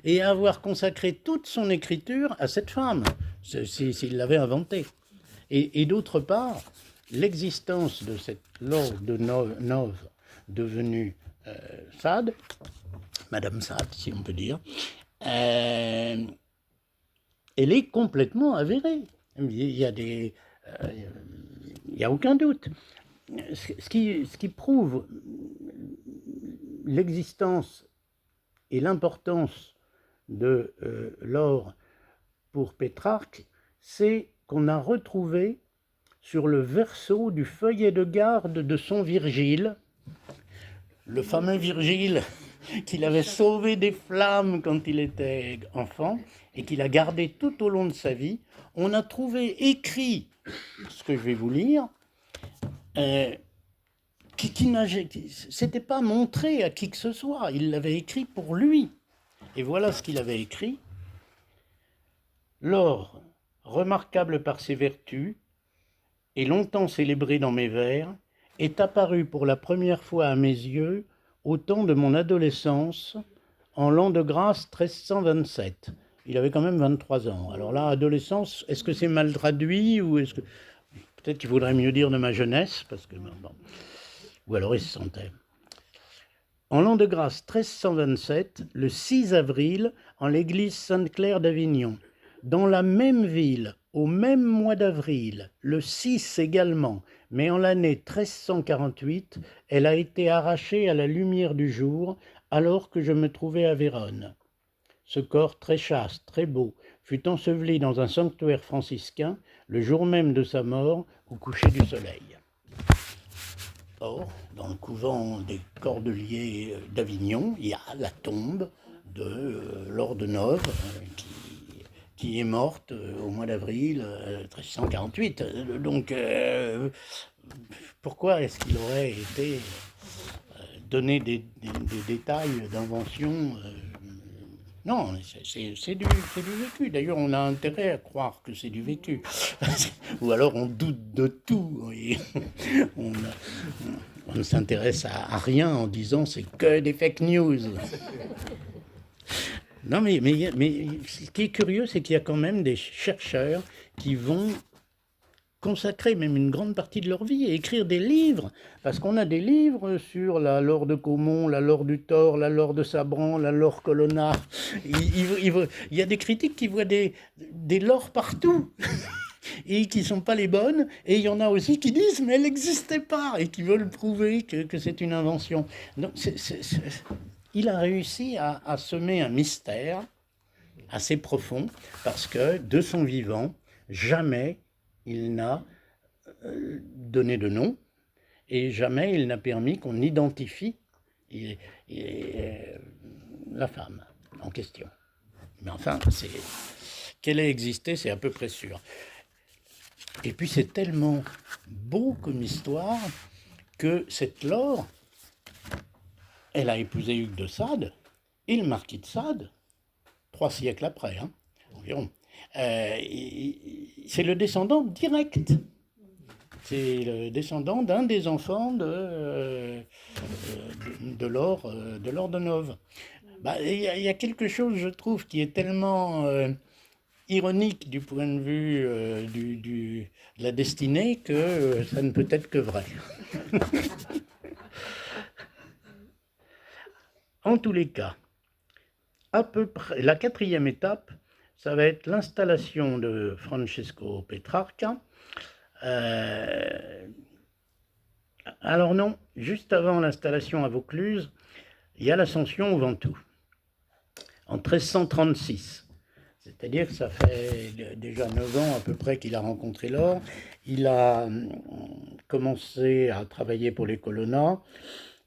et à avoir consacré toute son écriture à cette femme, s'il l'avait inventée. Et d'autre part, l'existence de cette Laure de Noves devenue Sade, Madame Sade, si on peut dire, elle est complètement avérée. Il y a des... il n'y a aucun doute. Ce qui prouve l'existence et l'importance de Laure pour Pétrarque, c'est qu'on a retrouvé sur le verso du feuillet de garde de son Virgile, le fameux Virgile qu'il avait sauvé des flammes quand il était enfant et qu'il a gardé tout au long de sa vie, on a trouvé écrit ce que je vais vous lire, qui s'était pas montré à qui que ce soit. Il l'avait écrit pour lui. Et voilà ce qu'il avait écrit. Laure, remarquable par ses vertus, et longtemps célébrée dans mes vers, est apparue pour la première fois à mes yeux au temps de mon adolescence, en l'an de grâce 1327. Il avait quand même 23 ans. Alors là, adolescence, est-ce que c'est mal traduit ou est-ce que... Peut-être qu'il vaudrait mieux dire de ma jeunesse, parce que... Bon. Ou alors il se sentait. En l'an de grâce 1327, le 6 avril, en l'église Sainte-Claire d'Avignon, dans la même ville, au même mois d'avril, le 6 également, mais en l'année 1348, elle a été arrachée à la lumière du jour, alors que je me trouvais à Vérone. Ce corps très chaste, très beau, fut enseveli dans un sanctuaire franciscain le jour même de sa mort, au coucher du soleil. Or, dans le couvent des Cordeliers d'Avignon, il y a la tombe de Laure de Noves, qui est morte au mois d'avril 1348. Donc, pourquoi est-ce qu'il aurait été donné des détails d'invention non, c'est du vécu. D'ailleurs, on a intérêt à croire que c'est du vécu. Ou alors on doute de tout. On ne s'intéresse à rien en disant c'est que des fake news. Non, mais ce qui est curieux, c'est qu'il y a quand même des chercheurs qui vont consacrer même une grande partie de leur vie et écrire des livres, parce qu'on a des livres sur la Laure de Caumont, la Laure du Thor, la Laure de Sabran, la Laure Colonna. Il y a des critiques qui voient des Laures partout et qui ne sont pas les bonnes, et il y en a aussi qui disent mais elle n'existait pas et qui veulent prouver que c'est une invention. Donc il a réussi à semer un mystère assez profond, parce que de son vivant, jamais il n'a donné de nom et jamais il n'a permis qu'on identifie la femme en question. Mais enfin, qu'elle ait existé, c'est à peu près sûr. Et puis c'est tellement beau comme histoire que cette Laure, elle a épousé Hugues de Sade et le marquis de Sade, 3 siècles après, hein, environ. C'est le descendant direct. C'est le descendant d'un des enfants de Laure de Noves. Il y a quelque chose, je trouve, qui est tellement ironique du point de vue de la destinée que ça ne peut être que vrai. En tous les cas, à peu près, la 4e étape, ça va être l'installation de Francesco Petrarca Euh, alors non, juste avant l'installation à Vaucluse, il y a l'ascension au Ventoux, en 1336. C'est-à-dire que ça fait déjà 9 ans à peu près qu'il a rencontré l'or. Il a commencé à travailler pour les colonnats.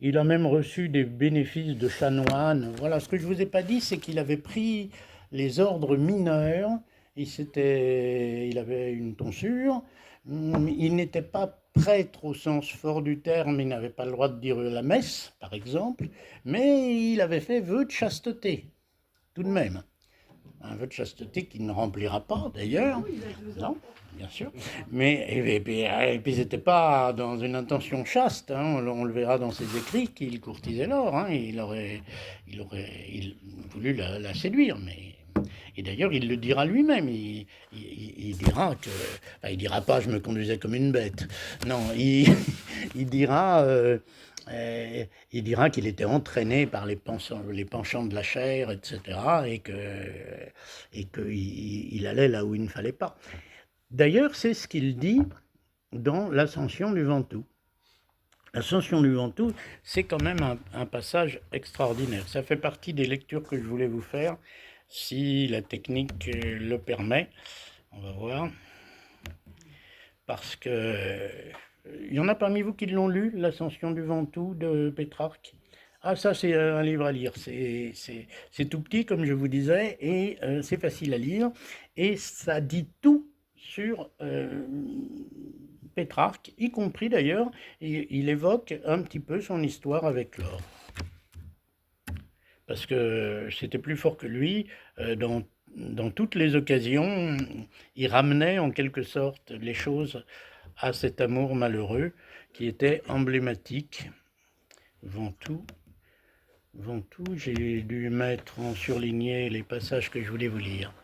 Il a même reçu des bénéfices de chanoine. Voilà, ce que je ne vous ai pas dit, c'est qu'il avait pris les ordres mineurs. Il avait une tonsure. Il n'était pas prêtre au sens fort du terme. Il n'avait pas le droit de dire la messe, par exemple. Mais il avait fait vœu de chasteté, tout de même. Un vœu de chasteté qu'il ne remplira pas, d'ailleurs. Non, bien sûr. Mais, et puis c'était pas dans une intention chaste. Hein. On le verra dans ses écrits qu'il courtisait l'or. Hein. Il aurait voulu la séduire. Et d'ailleurs, il le dira lui-même. Il dira que. Enfin, il dira pas je me conduisais comme une bête. Non, il dira. Il dira qu'il était entraîné par les penchants de la chair, etc., et qu'il allait là où il ne fallait pas. D'ailleurs, c'est ce qu'il dit dans l'Ascension du Ventoux. L'Ascension du Ventoux, c'est quand même un passage extraordinaire. Ça fait partie des lectures que je voulais vous faire, si la technique le permet. On va voir. Parce que il y en a parmi vous qui l'ont lu, l'Ascension du Ventoux de Pétrarque. Ah, ça, c'est un livre à lire. C'est tout petit, comme je vous disais, et c'est facile à lire. Et ça dit tout sur Pétrarque, y compris d'ailleurs, il évoque un petit peu son histoire avec l'or. Parce que c'était plus fort que lui. Dans toutes les occasions, il ramenait en quelque sorte les choses à cet amour malheureux qui était emblématique. Ventoux, j'ai dû mettre en surligné les passages que je voulais vous lire.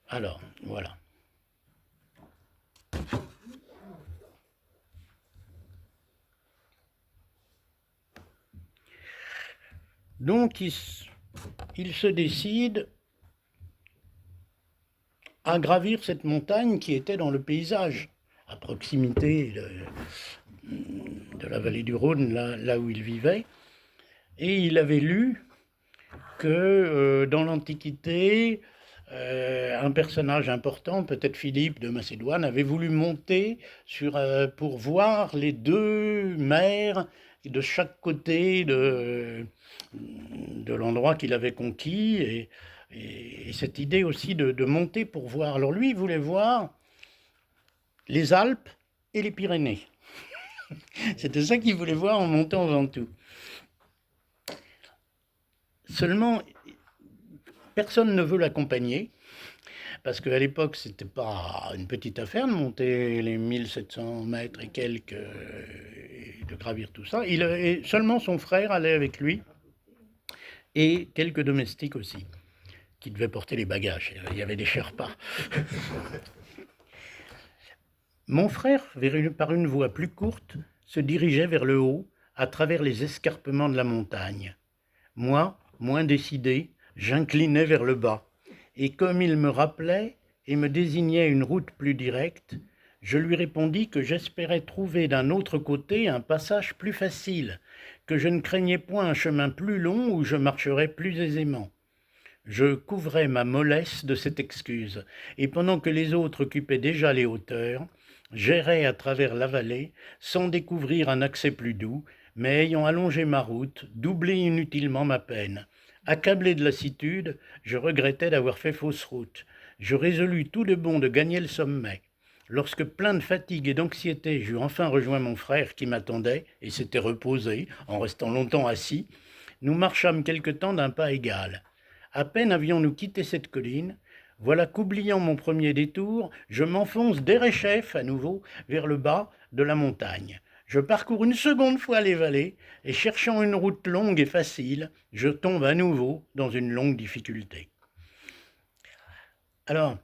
Alors, voilà. Donc, il se décide à gravir cette montagne qui était dans le paysage, à proximité de la vallée du Rhône, là où il vivait. Et il avait lu que dans l'Antiquité, un personnage important, peut-être Philippe de Macédoine, avait voulu monter pour voir les deux mers de chaque côté de l'endroit qu'il avait conquis. Et cette idée aussi de monter pour voir. Alors lui, il voulait voir les Alpes et les Pyrénées. C'était ça qu'il voulait voir en montant en Ventoux. Seulement, personne ne veut l'accompagner, parce qu'à l'époque, c'était pas une petite affaire de monter les 1700 mètres et quelques, et de gravir tout ça. Seulement son frère allait avec lui, et quelques domestiques aussi, qui devaient porter les bagages. Il y avait des Sherpas. Mon frère, par une voie plus courte, se dirigeait vers le haut, à travers les escarpements de la montagne. Moi, moins décidé, j'inclinais vers le bas, et comme il me rappelait et me désignait une route plus directe, je lui répondis que j'espérais trouver d'un autre côté un passage plus facile, que je ne craignais point un chemin plus long où je marcherais plus aisément. Je couvrais ma mollesse de cette excuse, et pendant que les autres occupaient déjà les hauteurs, j'errais à travers la vallée, sans découvrir un accès plus doux, mais ayant allongé ma route, doublé inutilement ma peine. Accablé de lassitude, je regrettais d'avoir fait fausse route. Je résolus tout de bon de gagner le sommet. Lorsque, plein de fatigue et d'anxiété, j'eus enfin rejoint mon frère qui m'attendait et s'était reposé, en restant longtemps assis, nous marchâmes quelque temps d'un pas égal. À peine avions-nous quitté cette colline, voilà qu'oubliant mon premier détour, je m'enfonce derechef à nouveau vers le bas de la montagne. Je parcours une seconde fois les vallées, et cherchant une route longue et facile, je tombe à nouveau dans une longue difficulté. Alors,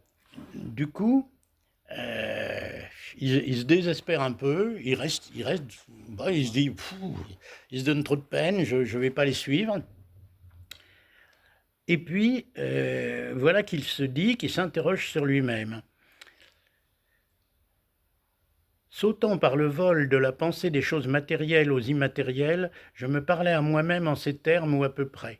du coup, il se désespère un peu, il se dit, il se donne trop de peine, je ne vais pas les suivre. Et puis, voilà qu'il se dit, qu'il s'interroge sur lui-même. Sautant par le vol de la pensée des choses matérielles aux immatérielles, je me parlais à moi-même en ces termes ou à peu près.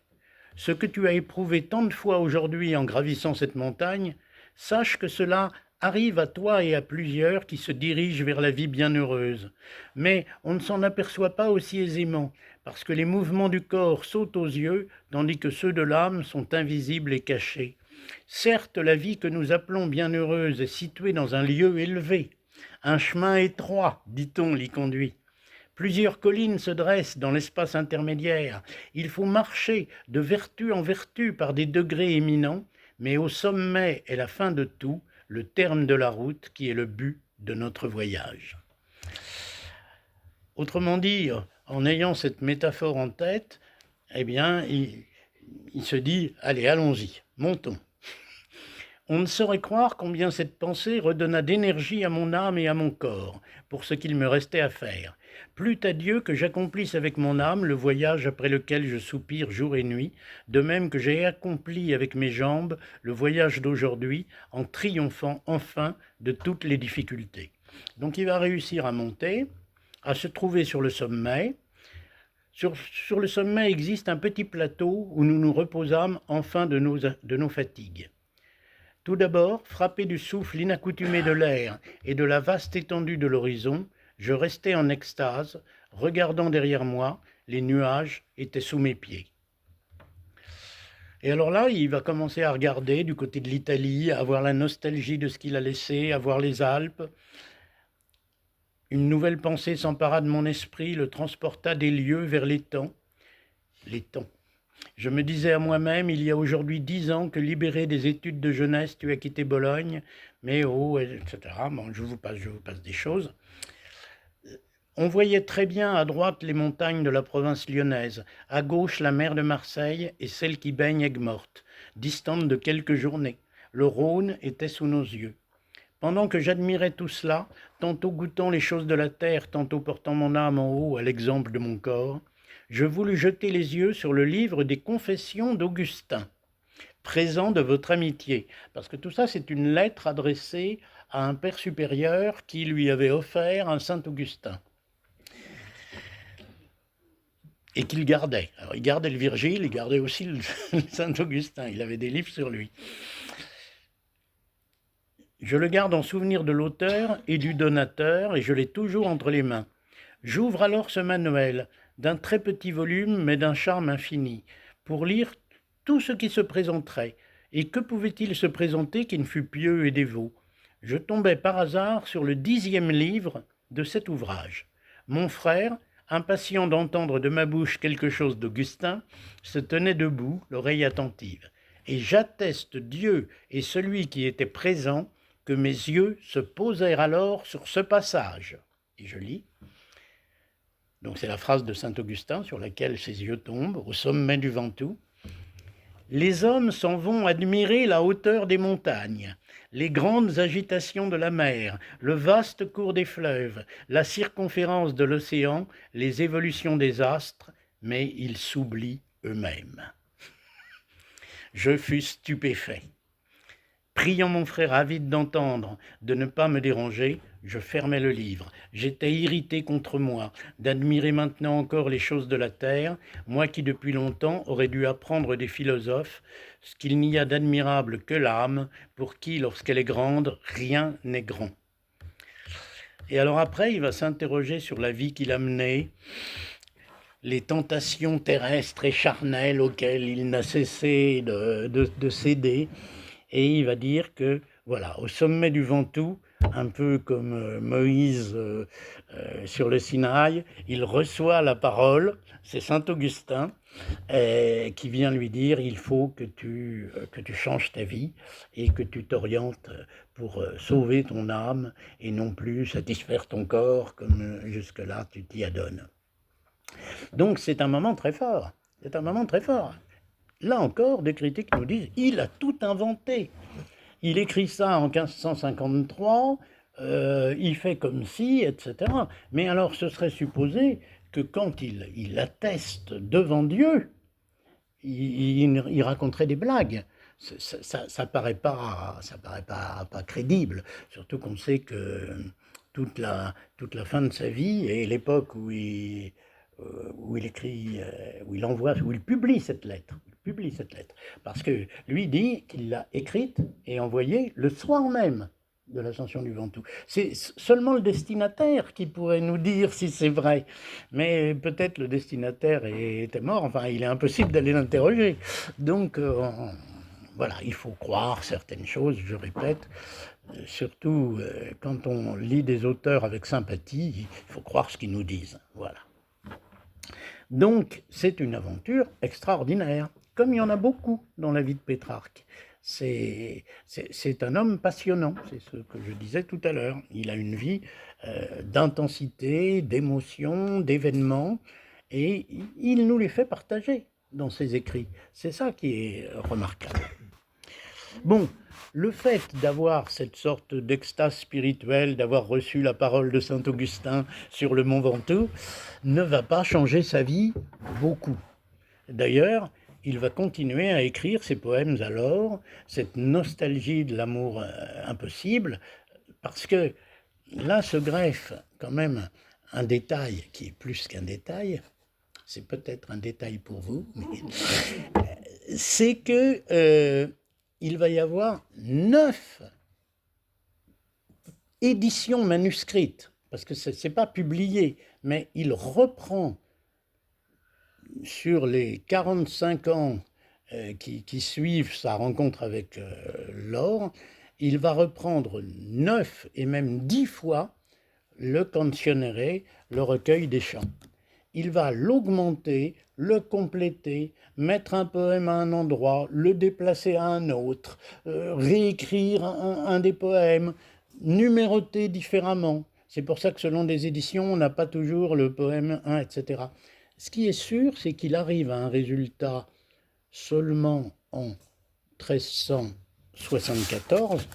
Ce que tu as éprouvé tant de fois aujourd'hui en gravissant cette montagne, sache que cela arrive à toi et à plusieurs qui se dirigent vers la vie bienheureuse. Mais on ne s'en aperçoit pas aussi aisément, parce que les mouvements du corps sautent aux yeux, tandis que ceux de l'âme sont invisibles et cachés. Certes, la vie que nous appelons bienheureuse est située dans un lieu élevé. Un chemin étroit, dit-on, l'y conduit. Plusieurs collines se dressent dans l'espace intermédiaire. Il faut marcher de vertu en vertu par des degrés éminents, mais au sommet est la fin de tout, le terme de la route qui est le but de notre voyage. Autrement dit, en ayant cette métaphore en tête, eh bien, il se dit, allez, allons-y, montons. On ne saurait croire combien cette pensée redonna d'énergie à mon âme et à mon corps, pour ce qu'il me restait à faire. Plût à Dieu que j'accomplisse avec mon âme le voyage après lequel je soupire jour et nuit, de même que j'ai accompli avec mes jambes le voyage d'aujourd'hui en triomphant enfin de toutes les difficultés. Donc il va réussir à monter, à se trouver sur le sommet. Sur le sommet existe un petit plateau où nous nous reposâmes enfin de nos fatigues. Tout d'abord, frappé du souffle inaccoutumé de l'air et de la vaste étendue de l'horizon, je restais en extase, regardant derrière moi, les nuages étaient sous mes pieds. Et alors là, il va commencer à regarder du côté de l'Italie, à avoir la nostalgie de ce qu'il a laissé, à voir les Alpes. Une nouvelle pensée s'empara de mon esprit, le transporta des lieux vers les temps. Les temps. Je me disais à moi-même, il y a aujourd'hui 10 ans que libéré des études de jeunesse, tu as quitté Bologne, mais oh, etc. Bon, je vous passe des choses. On voyait très bien à droite les montagnes de la province lyonnaise, à gauche la mer de Marseille et celle qui baigne Aigues-Mortes, distante de quelques journées. Le Rhône était sous nos yeux. Pendant que j'admirais tout cela, tantôt goûtant les choses de la terre, tantôt portant mon âme en haut à l'exemple de mon corps, je voulus jeter les yeux sur le livre des Confessions d'Augustin, présent de votre amitié. Parce que tout ça, c'est une lettre adressée à un père supérieur qui lui avait offert un Saint Augustin. Et qu'il gardait. Alors, il gardait le Virgile, il gardait aussi le Saint Augustin. Il avait des livres sur lui. Je le garde en souvenir de l'auteur et du donateur, et je l'ai toujours entre les mains. J'ouvre alors ce manuel, d'un très petit volume, mais d'un charme infini, pour lire tout ce qui se présenterait. Et que pouvait-il se présenter qui ne fût pieux et dévot? Je tombais par hasard sur le 10e livre de cet ouvrage. Mon frère, impatient d'entendre de ma bouche quelque chose d'Augustin, se tenait debout, l'oreille attentive. Et j'atteste Dieu et celui qui était présent que mes yeux se posèrent alors sur ce passage. Et je lis. Donc c'est la phrase de saint Augustin sur laquelle ses yeux tombent, au sommet du Ventoux. Les hommes s'en vont admirer la hauteur des montagnes, les grandes agitations de la mer, le vaste cours des fleuves, la circonférence de l'océan, les évolutions des astres, mais ils s'oublient eux-mêmes. Je fus stupéfait. Priant mon frère avide d'entendre, de ne pas me déranger, je fermai le livre. J'étais irrité contre moi, d'admirer maintenant encore les choses de la terre, moi qui depuis longtemps aurais dû apprendre des philosophes ce qu'il n'y a d'admirable que l'âme, pour qui, lorsqu'elle est grande, rien n'est grand. Et alors après, il va s'interroger sur la vie qu'il a menée, les tentations terrestres et charnelles auxquelles il n'a cessé de céder. Et il va dire que, voilà, au sommet du Ventoux, un peu comme Moïse sur le Sinaï, il reçoit la parole, c'est saint Augustin, qui vient lui dire, il faut que tu changes ta vie et que tu t'orientes pour sauver ton âme et non plus satisfaire ton corps comme jusque-là tu t'y adonnes. Donc c'est un moment très fort, c'est un moment très fort. Là encore, des critiques nous disent il a tout inventé. Il écrit ça en 1553, il fait comme si, etc. Mais alors, ce serait supposé que quand il atteste devant Dieu, il raconterait des blagues. Ça paraît pas crédible, surtout qu'on sait que toute la fin de sa vie et l'époque où il écrit, où il publie cette lettre. Parce que lui dit qu'il l'a écrite et envoyée le soir même de l'ascension du Ventoux. C'est seulement le destinataire qui pourrait nous dire si c'est vrai. Mais peut-être le destinataire était mort, enfin il est impossible d'aller l'interroger. Donc voilà, il faut croire certaines choses, je répète, surtout quand on lit des auteurs avec sympathie, il faut croire ce qu'ils nous disent. Voilà. Donc c'est une aventure extraordinaire, comme il y en a beaucoup dans la vie de Pétrarque. C'est un homme passionnant, c'est ce que je disais tout à l'heure. Il a une vie d'intensité, d'émotion, d'événements, et il nous les fait partager dans ses écrits. C'est ça qui est remarquable. Bon, le fait d'avoir cette sorte d'extase spirituelle, d'avoir reçu la parole de saint Augustin sur le mont Ventoux, ne va pas changer sa vie beaucoup. D'ailleurs, il va continuer à écrire ses poèmes alors, cette nostalgie de l'amour impossible, parce que là se greffe quand même un détail qui est plus qu'un détail, c'est peut-être un détail pour vous, mais c'est que il va y avoir 9 éditions manuscrites, parce que ce n'est pas publié, mais il reprend sur les 45 ans qui suivent sa rencontre avec Laure, il va reprendre 9 et même 10 fois le Canzionere, le recueil des chants. Il va l'augmenter, le compléter, mettre un poème à un endroit, le déplacer à un autre, réécrire un des poèmes, numéroter différemment. C'est pour ça que selon des éditions, on n'a pas toujours le poème 1, etc. Ce qui est sûr, c'est qu'il arrive à un résultat seulement en 1374,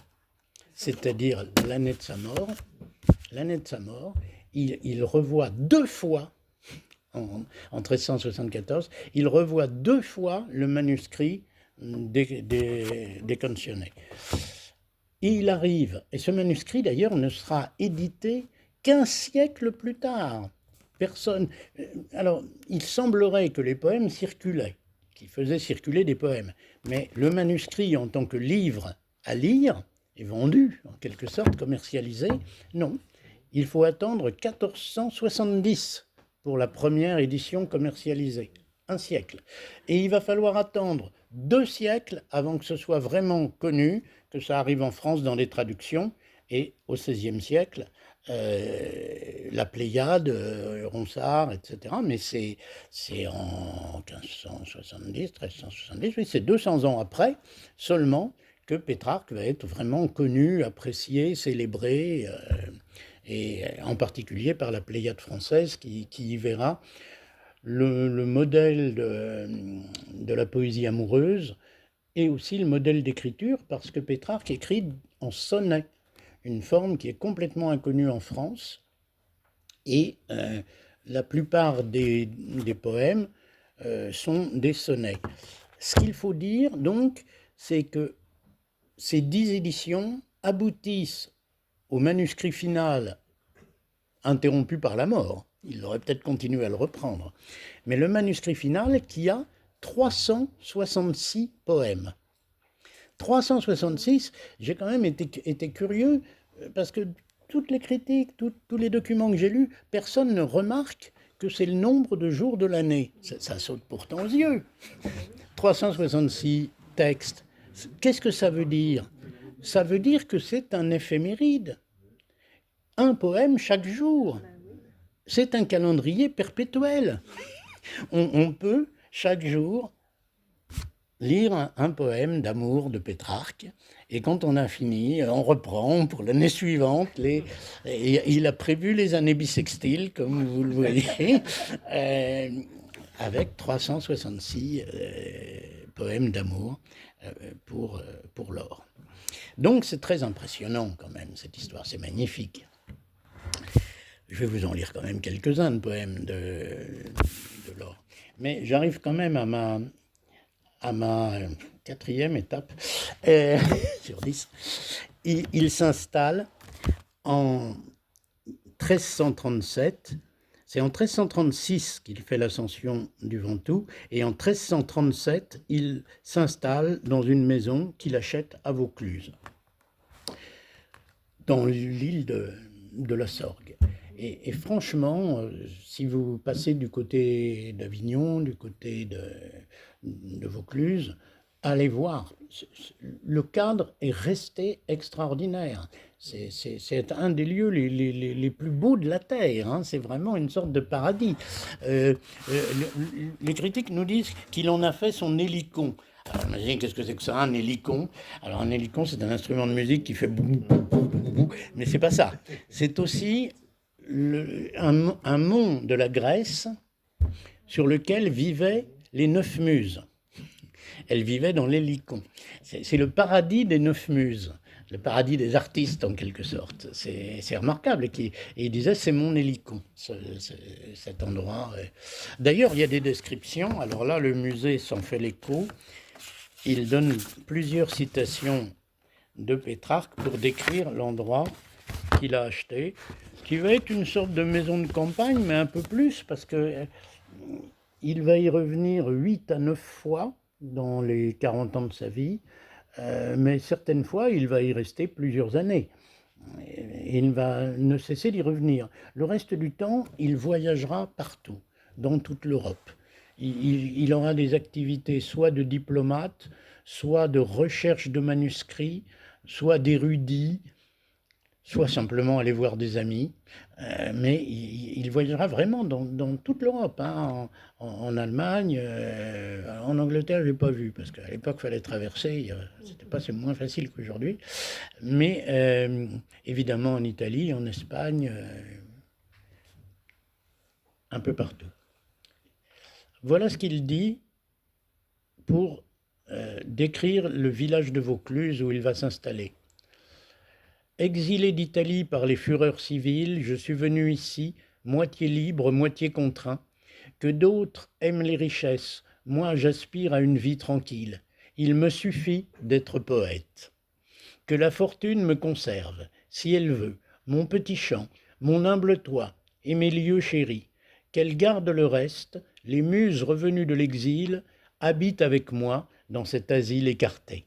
c'est-à-dire l'année de sa mort. Il revoit 2 fois, en 1374, il revoit 2 fois le manuscrit des Canzioneri. Il arrive, et ce manuscrit d'ailleurs ne sera édité qu'1 siècle plus tard. Alors, il semblerait que les poèmes circulaient, qu'il faisait circuler des poèmes, mais le manuscrit en tant que livre à lire est vendu, en quelque sorte commercialisé, non. Il faut attendre 1470 pour la première édition commercialisée. 1 siècle. Et il va falloir attendre 2 siècles avant que ce soit vraiment connu, que ça arrive en France dans les traductions, et au XVIe siècle, la Pléiade, Ronsard, etc. Mais c'est en 1570, 1370, oui, c'est 200 ans après seulement que Pétrarque va être vraiment connu, apprécié, célébré, et en particulier par la Pléiade française qui y verra le modèle de la poésie amoureuse et aussi le modèle d'écriture, parce que Pétrarque écrit en sonnet, une forme qui est complètement inconnue en France, et la plupart des poèmes sont des sonnets. Ce qu'il faut dire donc, c'est que ces 10 éditions aboutissent au manuscrit final interrompu par la mort. Il aurait peut-être continué à le reprendre. Mais le manuscrit final qui a 366 poèmes. 366, j'ai quand même été curieux, parce que toutes les critiques, tous les documents que j'ai lus, personne ne remarque que c'est le nombre de jours de l'année. Ça saute pourtant aux yeux. 366 textes. Qu'est-ce que ça veut dire? Ça veut dire que c'est un éphéméride. Un poème chaque jour. C'est un calendrier perpétuel. On peut, chaque jour, lire un poème d'amour de Pétrarque, et quand on a fini, on reprend pour l'année suivante. Il a prévu les années bissextiles, comme vous le voyez, avec 366 poèmes d'amour pour Laure. Donc c'est très impressionnant quand même, cette histoire, c'est magnifique. Je vais vous en lire quand même quelques-uns de poèmes de Laure. Mais j'arrive quand même à ma 4e étape sur 10. Il s'installe en 1337. C'est en 1336 qu'il fait l'ascension du Ventoux, et en 1337, il s'installe dans une maison qu'il achète à Vaucluse, dans l'île de la Sorgue. Et franchement, si vous passez du côté d'Avignon, du côté de Vaucluse, allez voir. Le cadre est resté extraordinaire. C'est un des lieux les plus beaux de la Terre. Hein. C'est vraiment une sorte de paradis. Les critiques nous disent qu'il en a fait son hélicon. Alors, imaginez, qu'est-ce que c'est que ça, un hélicon? Alors, un hélicon, c'est un instrument de musique qui fait bou, bou, bou, bou, bou, mais c'est pas ça. C'est aussi un mont de la Grèce sur lequel vivaient les 9 muses. Elles vivaient dans l'hélicon. C'est le paradis des 9 muses, le paradis des artistes en quelque sorte. C'est remarquable. Et il disait, c'est mon hélicon, cet endroit. D'ailleurs, il y a des descriptions. Alors là, le musée s'en fait l'écho. Il donne plusieurs citations de Pétrarque pour décrire l'endroit qu'il a acheté, qui va être une sorte de maison de campagne, mais un peu plus, parce que il va y revenir 8 à 9 fois dans les 40 ans de sa vie, mais certaines fois, il va y rester plusieurs années. Et il va ne cesser d'y revenir. Le reste du temps, il voyagera partout, dans toute l'Europe. Il aura des activités soit de diplomate, soit de recherche de manuscrits, soit d'érudit, soit simplement aller voir des amis, mais il voyagera vraiment dans toute l'Europe, hein, en Allemagne, en Angleterre, je n'ai pas vu, parce qu'à l'époque, il fallait traverser, c'est moins facile qu'aujourd'hui, mais évidemment en Italie, en Espagne, un peu partout. Voilà ce qu'il dit pour décrire le village de Vaucluse où il va s'installer. Exilé d'Italie par les fureurs civiles, je suis venu ici, moitié libre, moitié contraint. Que d'autres aiment les richesses, moi j'aspire à une vie tranquille. Il me suffit d'être poète. Que la fortune me conserve, si elle veut, mon petit champ, mon humble toit et mes lieux chéris. Qu'elle garde le reste, les muses revenues de l'exil habitent avec moi dans cet asile écarté.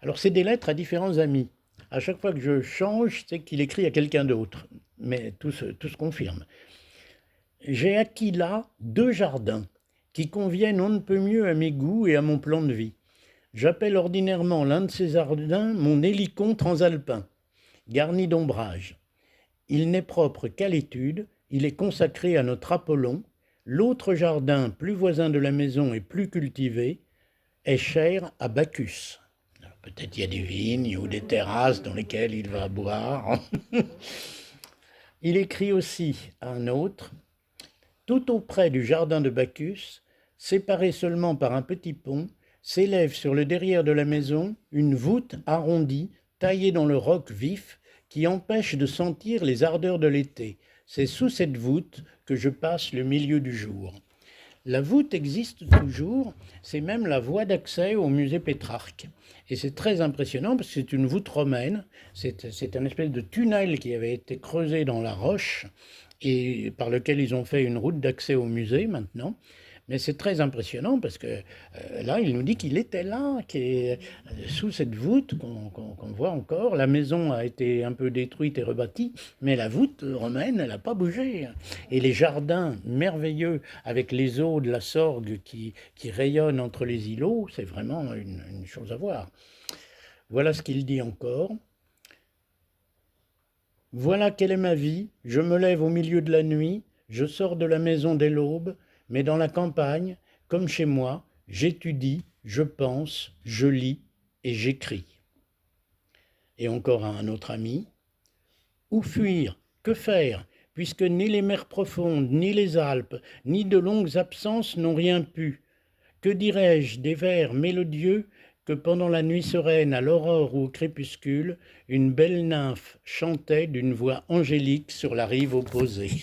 Alors, c'est des lettres à différents amis. À chaque fois que je change, c'est qu'il écrit à quelqu'un d'autre. Mais tout se confirme. J'ai acquis là 2 jardins qui conviennent on ne peut mieux à mes goûts et à mon plan de vie. J'appelle ordinairement l'un de ces jardins mon hélicon transalpin, garni d'ombrage. Il n'est propre qu'à l'étude, il est consacré à notre Apollon. L'autre jardin, plus voisin de la maison et plus cultivé, est cher à Bacchus. Peut-être il y a des vignes ou des terrasses dans lesquelles il va boire. Il écrit aussi à un autre, « Tout auprès du jardin de Bacchus, séparé seulement par un petit pont, s'élève sur le derrière de la maison une voûte arrondie, taillée dans le roc vif, qui empêche de sentir les ardeurs de l'été. C'est sous cette voûte que je passe le milieu du jour. » La voûte existe toujours, c'est même la voie d'accès au musée Pétrarque. Et c'est très impressionnant parce que c'est une voûte romaine, c'est un espèce de tunnel qui avait été creusé dans la roche et par lequel ils ont fait une route d'accès au musée maintenant. Mais c'est très impressionnant parce que là, il nous dit qu'il était là, qu'il est sous cette voûte qu'on voit encore. La maison a été un peu détruite et rebâtie, mais la voûte romaine, elle n'a pas bougé. Et les jardins merveilleux avec les eaux de la Sorgue qui rayonnent entre les îlots, c'est vraiment une chose à voir. Voilà ce qu'il dit encore. Voilà quelle est ma vie, je me lève au milieu de la nuit, je sors de la maison dès l'aube, mais dans la campagne, comme chez moi, j'étudie, je pense, je lis et j'écris. Et encore à un autre ami, où fuir, que faire, puisque ni les mers profondes, ni les Alpes, ni de longues absences n'ont rien pu. Que dirais-je des vers mélodieux que pendant la nuit sereine, à l'aurore ou au crépuscule, une belle nymphe chantait d'une voix angélique sur la rive opposée.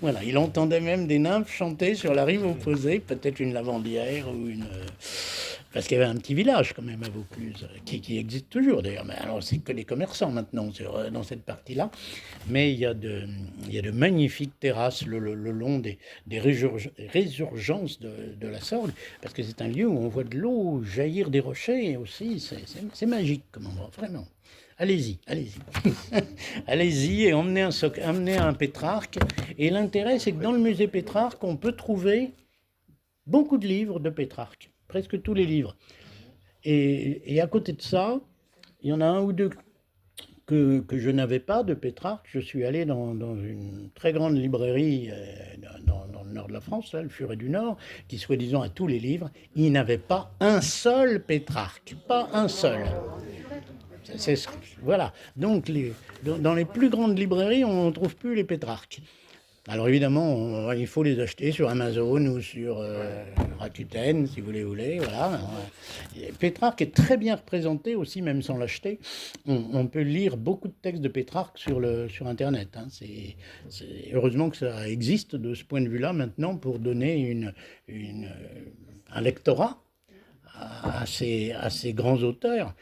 Voilà, il entendait même des nymphes chanter sur la rive opposée, peut-être une lavandière ou une... Parce qu'il y avait un petit village quand même à Vaucluse, qui existe toujours d'ailleurs. Mais alors c'est que des commerçants maintenant dans cette partie-là. Mais il y a de magnifiques terrasses le long des résurgences de la Sorgue, parce que c'est un lieu où on voit de l'eau jaillir des rochers aussi. C'est magique comme endroit, vraiment. Allez-y, allez-y. Allez-y et emmenez un Pétrarque. Et l'intérêt, c'est que dans le musée Pétrarque, on peut trouver beaucoup de livres de Pétrarque, presque tous les livres. Et à côté de ça, il y en a un ou deux que je n'avais pas de Pétrarque. Je suis allé dans une très grande librairie dans le nord de la France, là, le Furet du Nord, qui soi-disant a tous les livres. Il n'avait pas un seul Pétrarque, pas un seul. Voilà. Donc, dans les plus grandes librairies, on ne trouve plus les Pétrarques. Alors évidemment, il faut les acheter sur Amazon ou sur Rakuten, si vous les voulez. Voilà. Pétrarque est très bien représenté aussi, même sans l'acheter. On peut lire beaucoup de textes de Pétrarque sur Internet. Hein. Heureusement que ça existe de ce point de vue-là maintenant pour donner un lectorat à ces grands auteurs.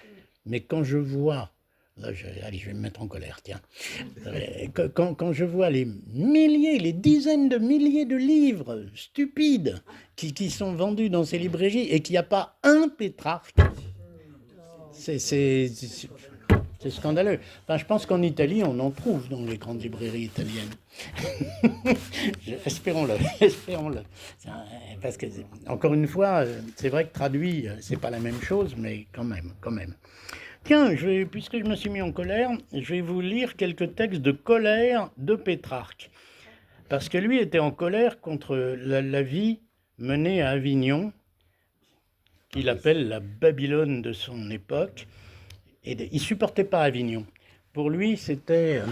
Mais quand je vois, là, allez, je vais me mettre en colère, tiens. Quand je vois les milliers, les dizaines de milliers de livres stupides qui sont vendus dans ces librairies et qu'il n'y a pas un Pétrarque, c'est scandaleux. Enfin, je pense qu'en Italie, on en trouve dans les grandes librairies italiennes. Espérons-le, espérons-le. Parce que, encore une fois, c'est vrai que traduit, c'est pas la même chose, mais quand même. Tiens, puisque je me suis mis en colère, je vais vous lire quelques textes de colère de Pétrarque. Parce que lui était en colère contre la vie menée à Avignon, qu'il appelle la Babylone de son époque. Et il ne supportait pas Avignon. Pour lui, c'était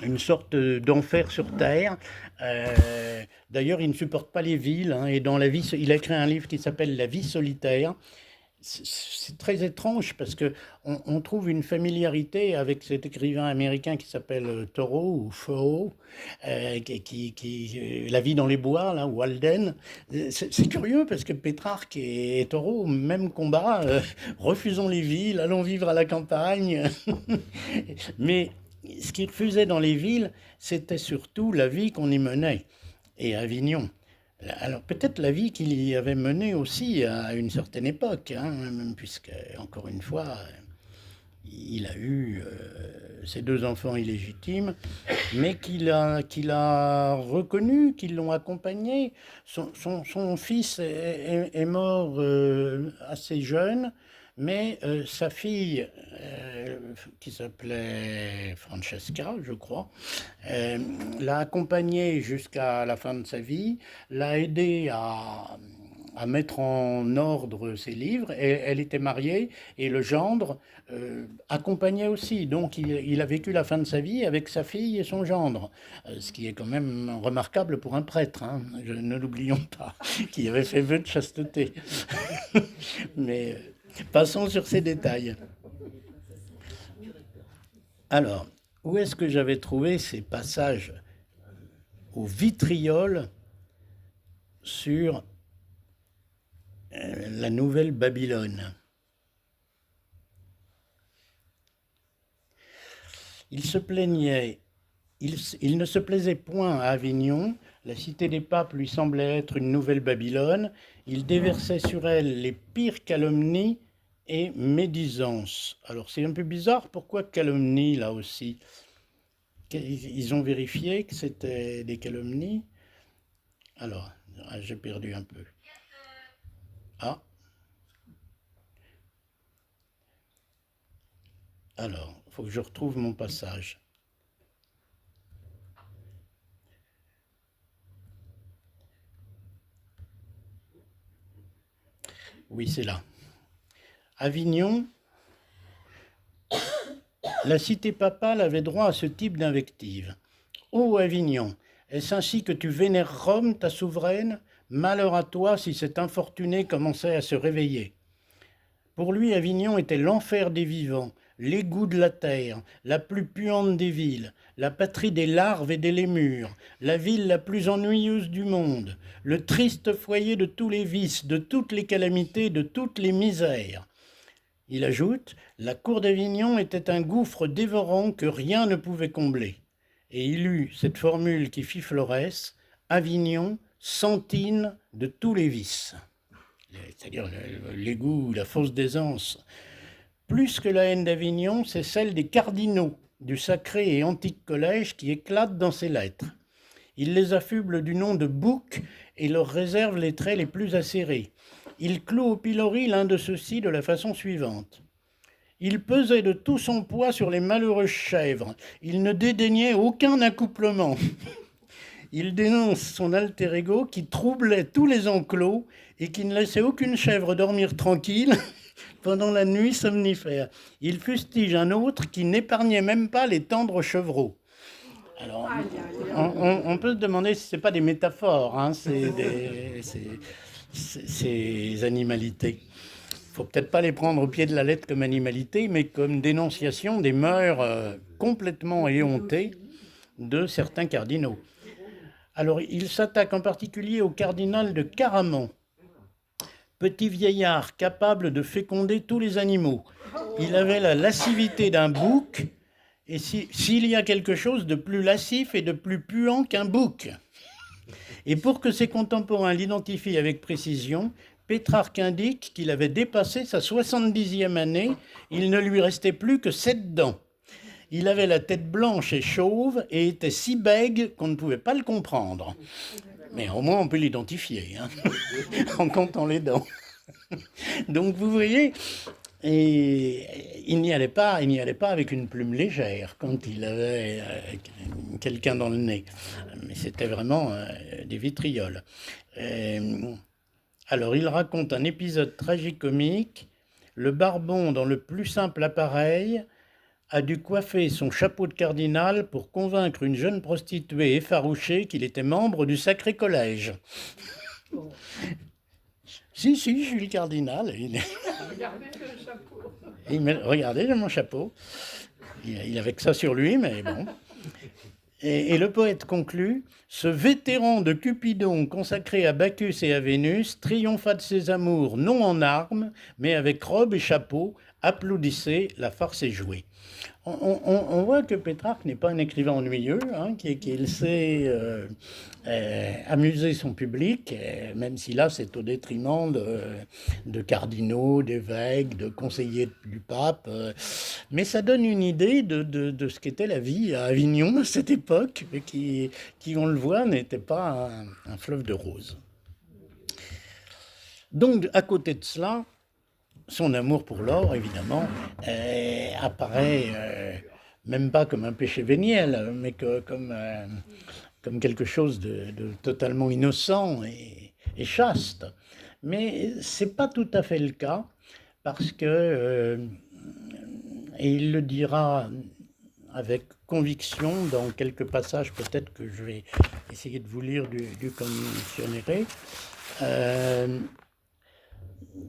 une sorte d'enfer sur terre. D'ailleurs, il ne supporte pas les villes. Hein, et dans la vie, il a écrit un livre qui s'appelle La vie solitaire. C'est très étrange parce qu'on trouve une familiarité avec cet écrivain américain qui s'appelle Thoreau ou Thoreau, La vie dans les bois, là, ou Walden. C'est curieux parce que Pétrarque et Thoreau, même combat, refusons les villes, allons vivre à la campagne. Mais ce qu'ils refusaient dans les villes, c'était surtout la vie qu'on y menait. Et à Avignon. Alors peut-être la vie qu'il y avait menée aussi à une certaine époque, hein, puisque, encore une fois, il a eu ses deux enfants illégitimes, mais qu'il a reconnu, qu'ils l'ont accompagné. Son fils est mort assez jeune, mais sa fille, qui s'appelait Francesca, je crois, l'a accompagné jusqu'à la fin de sa vie, l'a aidé à mettre en ordre ses livres. Et elle était mariée et le gendre accompagnait aussi. Donc il a vécu la fin de sa vie avec sa fille et son gendre, ce qui est quand même remarquable pour un prêtre, hein, ne l'oublions pas, qui avait fait vœu de chasteté. Mais passons sur ces détails. Alors, où est-ce que j'avais trouvé ces passages au vitriol sur la nouvelle Babylone? Il se plaignait, il ne se plaisait point à Avignon, la cité des papes lui semblait être une nouvelle Babylone, il déversait sur elle les pires calomnies et médisances. Alors c'est un peu bizarre, pourquoi calomnie là aussi? Ils ont vérifié que c'était des calomnies. Alors, j'ai perdu un peu. Ah. Alors, il faut que je retrouve mon passage. Oui, c'est là. Avignon, la cité papale avait droit à ce type d'invective. Ô Avignon, est-ce ainsi que tu vénères Rome, ta souveraine? Malheur à toi si cet infortuné commençait à se réveiller. Pour lui, Avignon était l'enfer des vivants, l'égout de la terre, la plus puante des villes, la patrie des larves et des lémures, la ville la plus ennuyeuse du monde, le triste foyer de tous les vices, de toutes les calamités, de toutes les misères. Il ajoute, la cour d'Avignon était un gouffre dévorant que rien ne pouvait combler. Et il eut cette formule qui fit Florès, Avignon, sentine de tous les vices. C'est-à-dire l'égout, la fausse d'aisance. Plus que la haine d'Avignon, c'est celle des cardinaux du sacré et antique collège qui éclate dans ses lettres. Il les affuble du nom de boucs et leur réserve les traits les plus acérés. Il cloue au pilori l'un de ceux-ci de la façon suivante. Il pesait de tout son poids sur les malheureuses chèvres. Il ne dédaignait aucun accouplement. Il dénonce son alter ego qui troublait tous les enclos et qui ne laissait aucune chèvre dormir tranquille pendant la nuit somnifère. Il fustige un autre qui n'épargnait même pas les tendres chevreaux. Alors, on peut se demander si ce n'est pas des métaphores, hein, ces animalités. Il ne faut peut-être pas les prendre au pied de la lettre comme animalité, mais comme dénonciation des mœurs complètement éhontées de certains cardinaux. Alors, il s'attaque en particulier au cardinal de Caraman, petit vieillard capable de féconder tous les animaux. Il avait la lascivité d'un bouc, et s'il y a quelque chose de plus lascif et de plus puant qu'un bouc. Et pour que ses contemporains l'identifient avec précision, Pétrarque indique qu'il avait dépassé sa 70e année, il ne lui restait plus que 7 dents. Il avait la tête blanche et chauve et était si bègue qu'on ne pouvait pas le comprendre. Mais au moins on peut l'identifier, hein, en comptant les dents. Donc vous voyez, et il n'y allait pas avec une plume légère quand il avait quelqu'un dans le nez. Mais c'était vraiment des vitrioles. Alors il raconte un épisode tragicomique. Le barbon, dans le plus simple appareil, a dû coiffer son chapeau de cardinal pour convaincre une jeune prostituée effarouchée qu'il était membre du Sacré Collège. Oh. Si, je suis le cardinal. Regardez le chapeau. Regardez mon chapeau. Il avait que ça sur lui, mais bon. Et le poète conclut, ce vétéran de Cupidon consacré à Bacchus et à Vénus triompha de ses amours non en armes, mais avec robe et chapeau. Applaudissez, la farce est jouée. On voit que Pétrarque n'est pas un écrivain ennuyeux, hein, qu'il sait amuser son public, même si là c'est au détriment de cardinaux, d'évêques, de conseillers du pape. Mais ça donne une idée de ce qu'était la vie à Avignon à cette époque, qui on le voit, n'était pas un fleuve de roses. Donc à côté de cela, son amour pour l'or, évidemment, apparaît même pas comme un péché véniel, mais comme quelque chose de totalement innocent et chaste. Mais ce n'est pas tout à fait le cas, parce que, et il le dira avec conviction dans quelques passages peut-être que je vais essayer de vous lire du Commissionere,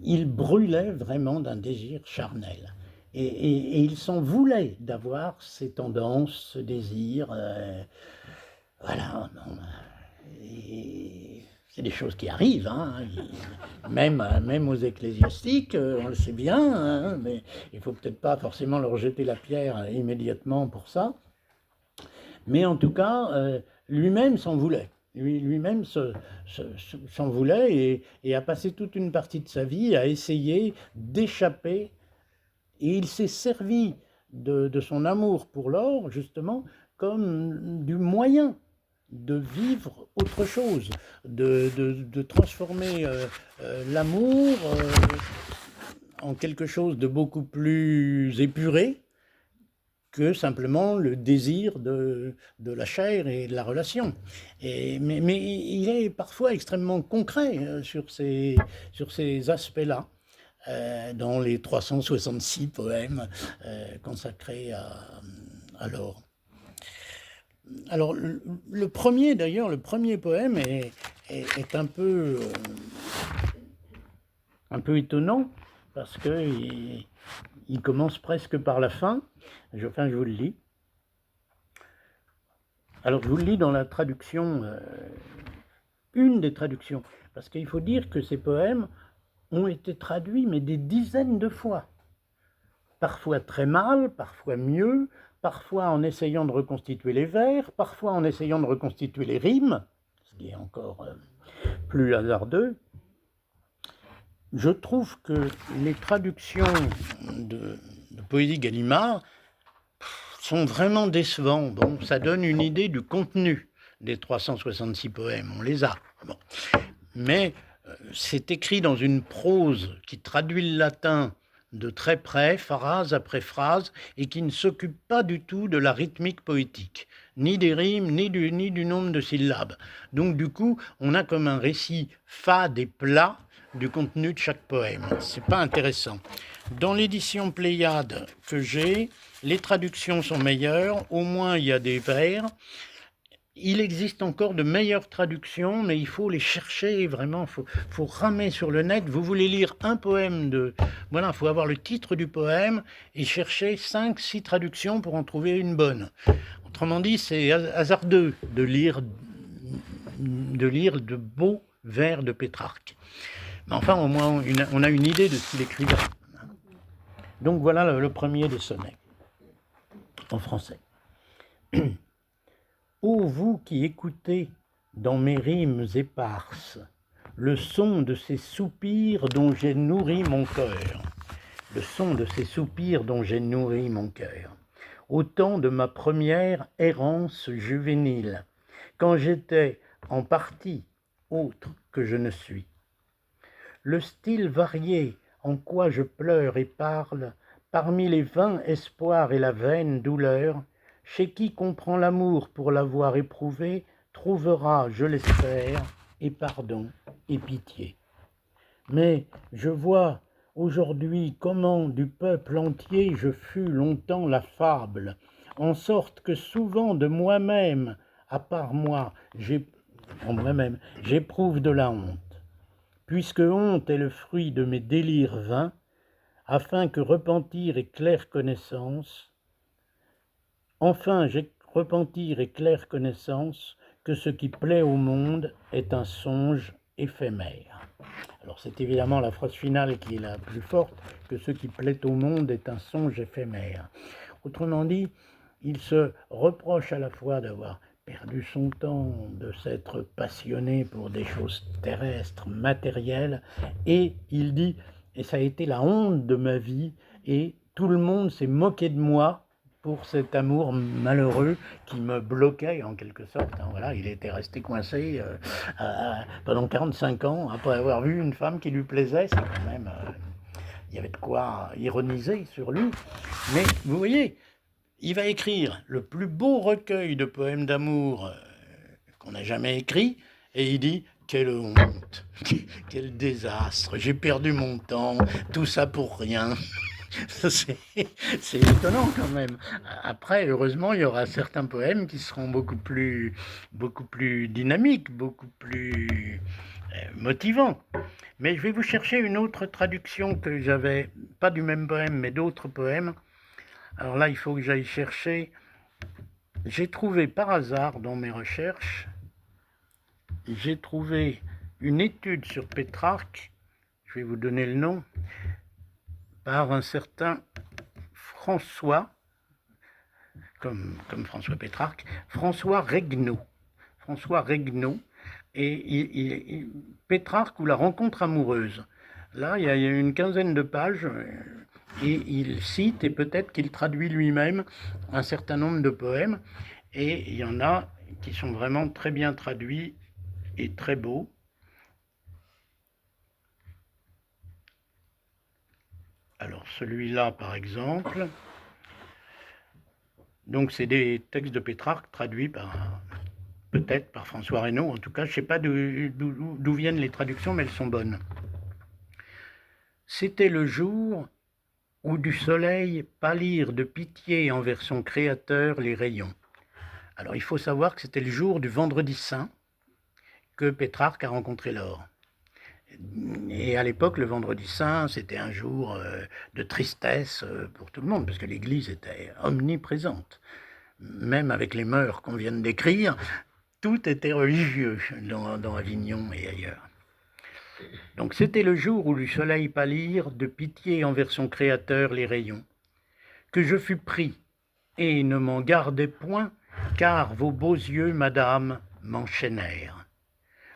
il brûlait vraiment d'un désir charnel. Et il s'en voulait d'avoir ces tendances, ce désir. Voilà. C'est des choses qui arrivent, hein, même aux ecclésiastiques, on le sait bien, hein, mais il ne faut peut-être pas forcément leur jeter la pierre immédiatement pour ça. Mais en tout cas, lui-même s'en voulait. Lui-même s'en voulait et a passé toute une partie de sa vie à essayer d'échapper. Et il s'est servi de son amour pour l'or, justement, comme du moyen de vivre autre chose, de transformer l'amour en quelque chose de beaucoup plus épuré que simplement le désir de la chair et de la relation. Mais il est parfois extrêmement concret sur ces aspects-là, dans les 366 poèmes consacrés à l'or. Alors, le premier poème est un peu étonnant, parce que il commence presque par la fin. Je vous le lis. Alors, je vous le lis dans la traduction, une des traductions, parce qu'il faut dire que ces poèmes ont été traduits, mais des dizaines de fois. Parfois très mal, parfois mieux, parfois en essayant de reconstituer les vers, parfois en essayant de reconstituer les rimes, ce qui est encore plus hasardeux. Je trouve que les traductions de Poésie Gallimard sont vraiment décevants. Bon, ça donne une idée du contenu des 366 poèmes, on les a. Bon. Mais c'est écrit dans une prose qui traduit le latin de très près, phrase après phrase, et qui ne s'occupe pas du tout de la rythmique poétique, ni des rimes, ni du nombre de syllabes. Donc du coup, on a comme un récit fade et plat du contenu de chaque poème. C'est pas intéressant. Dans l'édition Pléiade que j'ai, les traductions sont meilleures, au moins il y a des vers. Il existe encore de meilleures traductions, mais il faut les chercher vraiment, faut ramer sur le net. Vous voulez lire un poème Voilà, il faut avoir le titre du poème et chercher 5-6 traductions pour en trouver une bonne. Autrement dit, c'est hasardeux de lire de beaux vers de Pétrarque. Mais enfin, au moins, on a une idée de ce qu'il écrivait. Donc voilà le premier des sonnets, en français. Ô vous qui écoutez dans mes rimes éparses le son de ces soupirs dont j'ai nourri mon cœur, le son de ces soupirs dont j'ai nourri mon cœur, au temps de ma première errance juvénile, quand j'étais en partie autre que je ne suis. Le style varié en quoi je pleure et parle, parmi les vains espoirs et la vaine douleur, chez qui comprend l'amour pour l'avoir éprouvé, trouvera, je l'espère, et pardon et pitié. Mais je vois aujourd'hui comment du peuple entier je fus longtemps la fable, en sorte que souvent de moi-même, à part moi, j'éprouve de la honte. Puisque honte est le fruit de mes délires vains, afin que repentir et claire connaissance, repentir et claire connaissance que ce qui plaît au monde est un songe éphémère. Alors c'est évidemment la phrase finale qui est la plus forte, que ce qui plaît au monde est un songe éphémère. Autrement dit, il se reproche à la fois d'avoir perdu son temps, de s'être passionné pour des choses terrestres, matérielles, et il dit, et ça a été la honte de ma vie, et tout le monde s'est moqué de moi pour cet amour malheureux qui me bloquait en quelque sorte. Voilà, il était resté coincé pendant 45 ans après avoir vu une femme qui lui plaisait. C'est quand même, il y avait de quoi ironiser sur lui. Mais vous voyez, il va écrire le plus beau recueil de poèmes d'amour qu'on a jamais écrit, et il dit « Quelle honte, quel désastre, j'ai perdu mon temps, tout ça pour rien ». C'est étonnant quand même. Après, heureusement, il y aura certains poèmes qui seront beaucoup plus dynamiques, beaucoup plus motivants. Mais je vais vous chercher une autre traduction que j'avais, pas du même poème, mais d'autres poèmes. Alors là, il faut que j'aille chercher. J'ai trouvé par hasard dans mes recherches, j'ai trouvé une étude sur Pétrarque, je vais vous donner le nom, par un certain François, comme François Pétrarque, François Regnault. Et Pétrarque ou la rencontre amoureuse. Là, il y a une quinzaine de pages, et il cite, et peut-être qu'il traduit lui-même, un certain nombre de poèmes, et il y en a qui sont vraiment très bien traduits et très beaux. Alors celui-là, par exemple, donc c'est des textes de Pétrarque traduits peut-être par François Regnault. En tout cas, je ne sais pas d'où viennent les traductions, mais elles sont bonnes. C'était le jour où du soleil pâlirent de pitié envers son créateur les rayons. Alors il faut savoir que c'était le jour du vendredi saint que Pétrarque a rencontré Laure. Et à l'époque, le Vendredi Saint, c'était un jour de tristesse pour tout le monde, parce que l'Église était omniprésente. Même avec les mœurs qu'on vient de décrire, tout était religieux dans Avignon et ailleurs. Donc c'était le jour où le soleil pâlir de pitié envers son Créateur les rayons, que je fus pris et ne m'en gardai point, car vos beaux yeux, madame, m'enchaînèrent.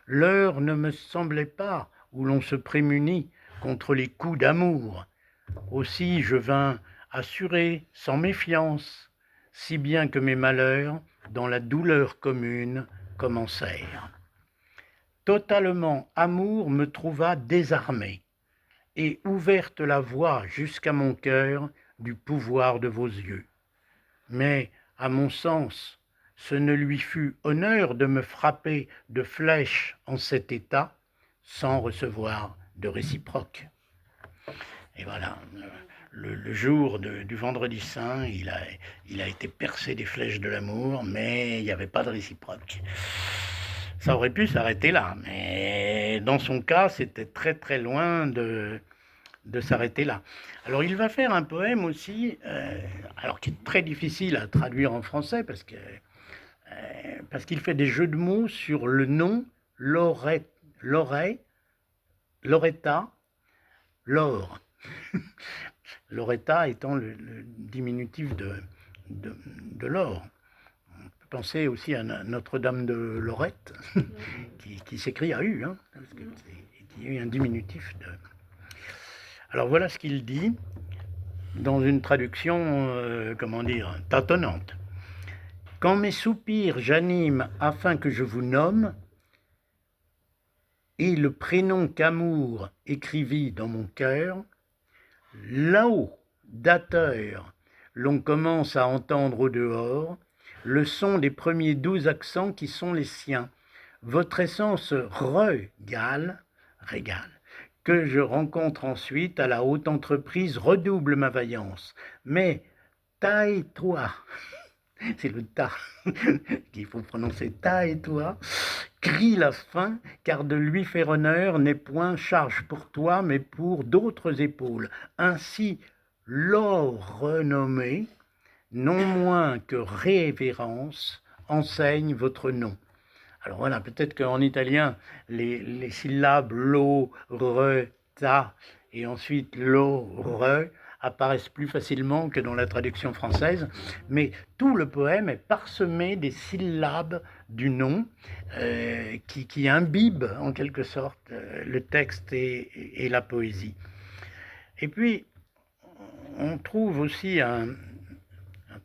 L'heure ne me semblait pas où l'on se prémunit contre les coups d'amour. Aussi je vins assurer sans méfiance, si bien que mes malheurs, dans la douleur commune, commencèrent. Totalement amour me trouva désarmé, et ouverte la voie jusqu'à mon cœur du pouvoir de vos yeux. Mais, à mon sens, ce ne lui fut honneur de me frapper de flèches en cet état, sans recevoir de réciproque. Et voilà, le jour du Vendredi Saint, il a été percé des flèches de l'amour, mais il n'y avait pas de réciproque. Ça aurait pu s'arrêter là, mais dans son cas, c'était très très loin de s'arrêter là. Alors il va faire un poème aussi, alors qui est très difficile à traduire en français parce qu'il fait des jeux de mots sur le nom Loretta, l'or. Loretta étant le diminutif de l'or. On peut penser aussi à Notre-Dame de Lorette, qui s'écrit à U, hein, qui est un diminutif de... Alors voilà ce qu'il dit dans une traduction, tâtonnante. Quand mes soupirs j'anime afin que je vous nomme, et le prénom qu'amour écrivit dans mon cœur, là-haut, d'ateur, l'on commence à entendre au dehors le son des premiers doux accents qui sont les siens. Votre essence régale, que je rencontre ensuite à la haute entreprise redouble ma vaillance. Mais taille-toi, c'est le ta qu'il faut prononcer, taille-toi, crie la faim, car de lui faire honneur n'est point charge pour toi, mais pour d'autres épaules. Ainsi, l'or renommé, non moins que révérence, enseigne votre nom. Alors voilà, peut-être qu'en italien, les syllabes lo, re, ta et ensuite lo, re apparaissent plus facilement que dans la traduction française, mais tout le poème est parsemé des syllabes du nom qui imbibent en quelque sorte le texte et la poésie. Et puis, on trouve aussi un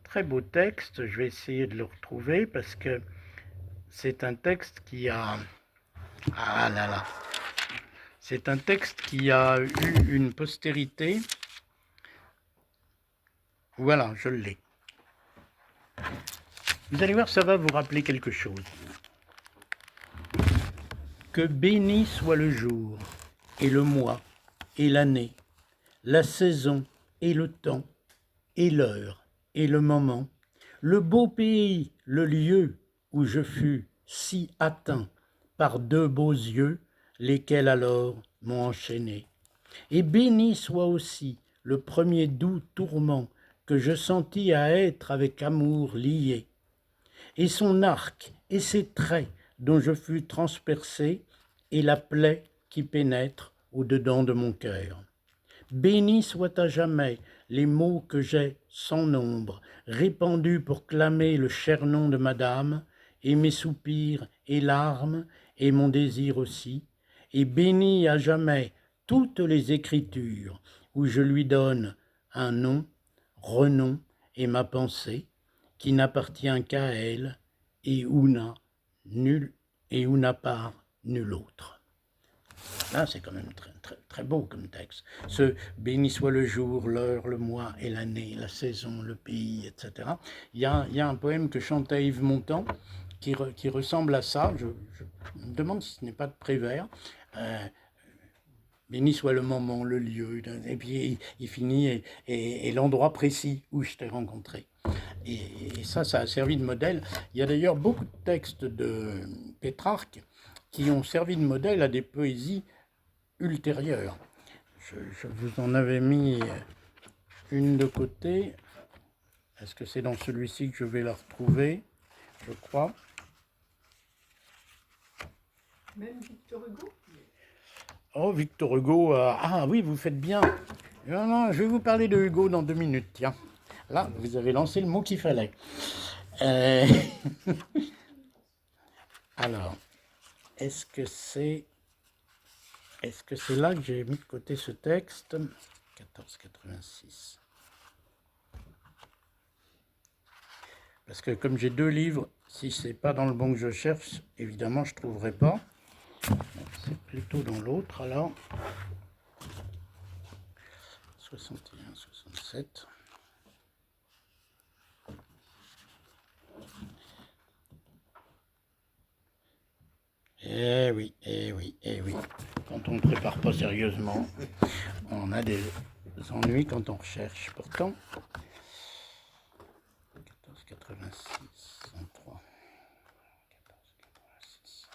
très beau texte, je vais essayer de le retrouver parce que c'est un texte qui a... Ah là là. C'est un texte qui a eu une postérité. Voilà, je l'ai. Vous allez voir, ça va vous rappeler quelque chose. Que béni soit le jour, et le mois, et l'année, la saison, et le temps, et l'heure, et le moment, le beau pays, le lieu où je fus si atteint par deux beaux yeux, lesquels alors m'ont enchaîné. Et béni soit aussi le premier doux tourment que je sentis à être avec amour lié, et son arc et ses traits dont je fus transpercé, et la plaie qui pénètre au-dedans de mon cœur. Béni soit à jamais les mots que j'ai sans nombre, répandus pour clamer le cher nom de madame, et mes soupirs et larmes, et mon désir aussi, et béni à jamais toutes les écritures où je lui donne un nom, renom et ma pensée, qui n'appartient qu'à elle, et où n'a part nul autre. Là, c'est quand même très, très, très beau comme texte. Ce béni soit le jour, l'heure, le mois et l'année, la saison, le pays, etc. Il y a un poème que chantait Yves Montand qui ressemble à ça. Je me demande si ce n'est pas de Prévert. Béni soit le moment, le lieu, et puis il finit et l'endroit précis où je t'ai rencontré. Et ça a servi de modèle. Il y a d'ailleurs beaucoup de textes de Pétrarque qui ont servi de modèle à des poésies ultérieure. Je vous en avais mis une de côté. Est-ce que c'est dans celui-ci que je vais la retrouver? Je crois. Même Victor Hugo? Oh, Victor Hugo. Ah oui, vous faites bien. Non, non, je vais vous parler de Hugo dans 2 minutes. Tiens, là, vous avez lancé le mot qu'il fallait. Euh, Alors, est-ce que c'est là que j'ai mis de côté ce texte? 1486. Parce que comme j'ai 2 livres, si c'est pas dans le bon que je cherche, évidemment, je ne trouverai pas. C'est plutôt dans l'autre, alors. 61, 67. Eh oui, eh oui, eh oui. Quand on ne prépare pas sérieusement, on a des ennuis quand on recherche. Pourtant, 1486, 103, 1486.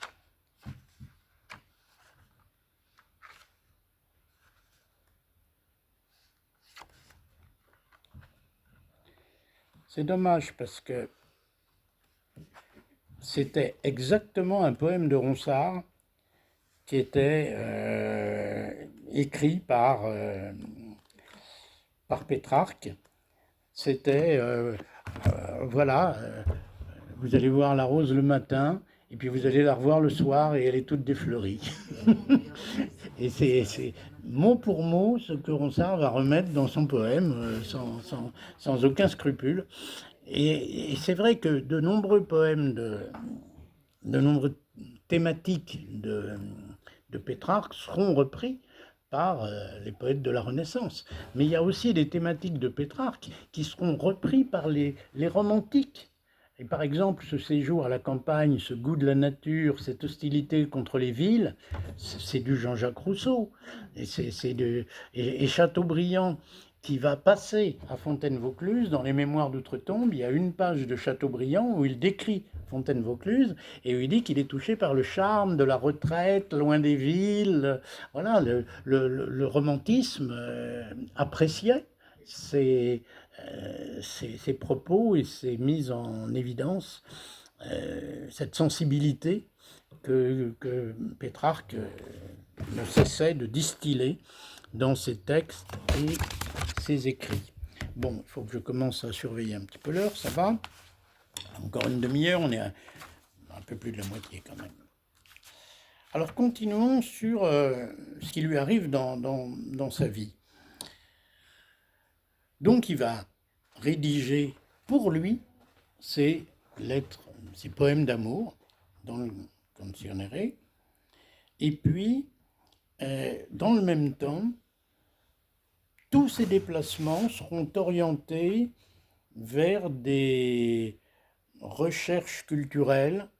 C'est dommage parce que c'était exactement un poème de Ronsard qui était écrit par Pétrarque. C'était, voilà, vous allez voir la rose le matin, et puis vous allez la revoir le soir, et elle est toute défleurie. Et c'est mot pour mot ce que Ronsard va remettre dans son poème, sans aucun scrupule. Et c'est vrai que de nombreux poèmes, de nombreuses thématiques de Pétrarque seront repris par les poètes de la Renaissance. Mais il y a aussi des thématiques de Pétrarque qui seront repris par les romantiques. Et par exemple, ce séjour à la campagne, ce goût de la nature, cette hostilité contre les villes, c'est du Jean-Jacques Rousseau. Et Chateaubriand, qui va passer à Fontaine-Vaucluse, dans les Mémoires d'Outre-Tombe, il y a une page de Chateaubriand où il décrit Fontaine-Vaucluse et où il dit qu'il est touché par le charme de la retraite, loin des villes. Voilà, le romantisme appréciait ces propos et ces mises en évidence, cette sensibilité que Pétrarque ne cessait de distiller dans ses textes et ses écrits. Bon, il faut que je commence à surveiller un petit peu l'heure, ça va. Encore une demi-heure, on est à un peu plus de la moitié quand même. Alors continuons sur ce qui lui arrive dans sa vie. Donc il va rédiger pour lui ses lettres, ses poèmes d'amour dans le Canzoniere. Et puis, dans le même temps, tous ces déplacements seront orientés vers des recherches culturelles.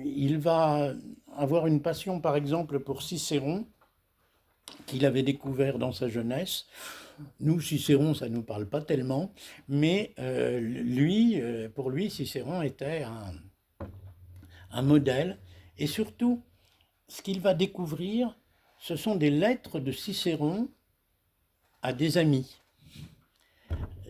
Il va avoir une passion, par exemple, pour Cicéron, qu'il avait découvert dans sa jeunesse. Nous, Cicéron, ça ne nous parle pas tellement, mais pour lui, Cicéron était un modèle. Et surtout, ce qu'il va découvrir, ce sont des lettres de Cicéron à des amis.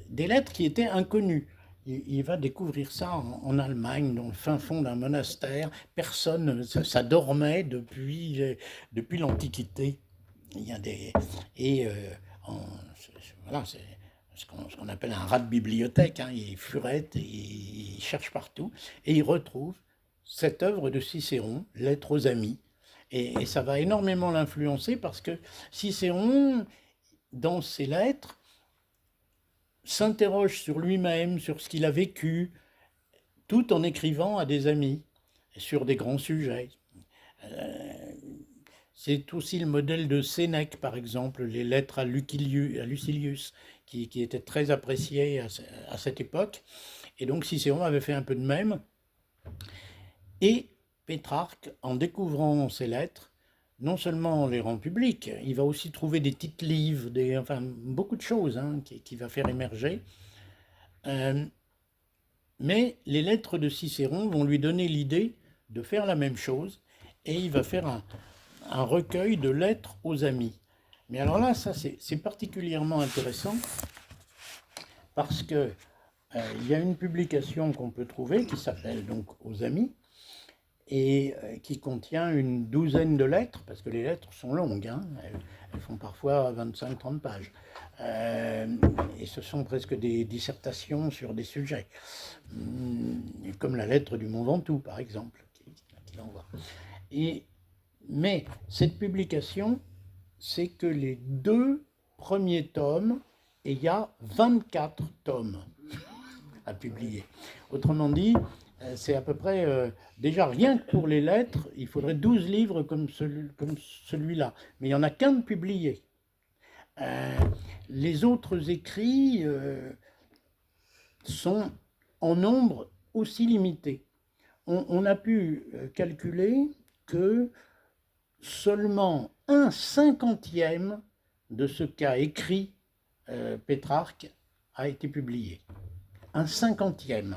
Des lettres qui étaient inconnues. Il va découvrir ça en Allemagne, dans le fin fond d'un monastère. Personne, ça dormait depuis l'Antiquité. Il y a des voilà, c'est ce qu'on appelle un rat de bibliothèque. Hein. Il furette et il cherche partout et il retrouve cette œuvre de Cicéron, Lettres aux amis. Et ça va énormément l'influencer parce que Cicéron, dans ses lettres, s'interroge sur lui-même, sur ce qu'il a vécu, tout en écrivant à des amis sur des grands sujets. C'est aussi le modèle de Sénèque, par exemple, les lettres à Lucilius, qui étaient très appréciées à cette époque. Et donc Cicéron avait fait un peu de même. Et Pétrarque, en découvrant ces lettres, non seulement les rend publiques, il va aussi trouver des titres livres, beaucoup de choses qui va faire émerger. Mais les lettres de Cicéron vont lui donner l'idée de faire la même chose, et il va faire un recueil de lettres aux amis. Mais alors là, ça c'est particulièrement intéressant parce que il y a une publication qu'on peut trouver qui s'appelle donc Aux amis et qui contient une douzaine de lettres, parce que les lettres sont longues, hein, elles font parfois 25-30 pages. Et ce sont presque des dissertations sur des sujets, comme la lettre du Mont Ventoux, par exemple, qu'il envoie. Mais cette publication, c'est que les 2 premiers tomes, et il y a 24 tomes à publier. Autrement dit, c'est à peu près, déjà rien que pour les lettres, il faudrait 12 livres comme celui-là, mais il n'y en a qu'un de publié. Les autres écrits sont en nombre aussi limité. On a pu calculer que seulement 1/50 de ce qu'a écrit Pétrarque a été publié. 1/50.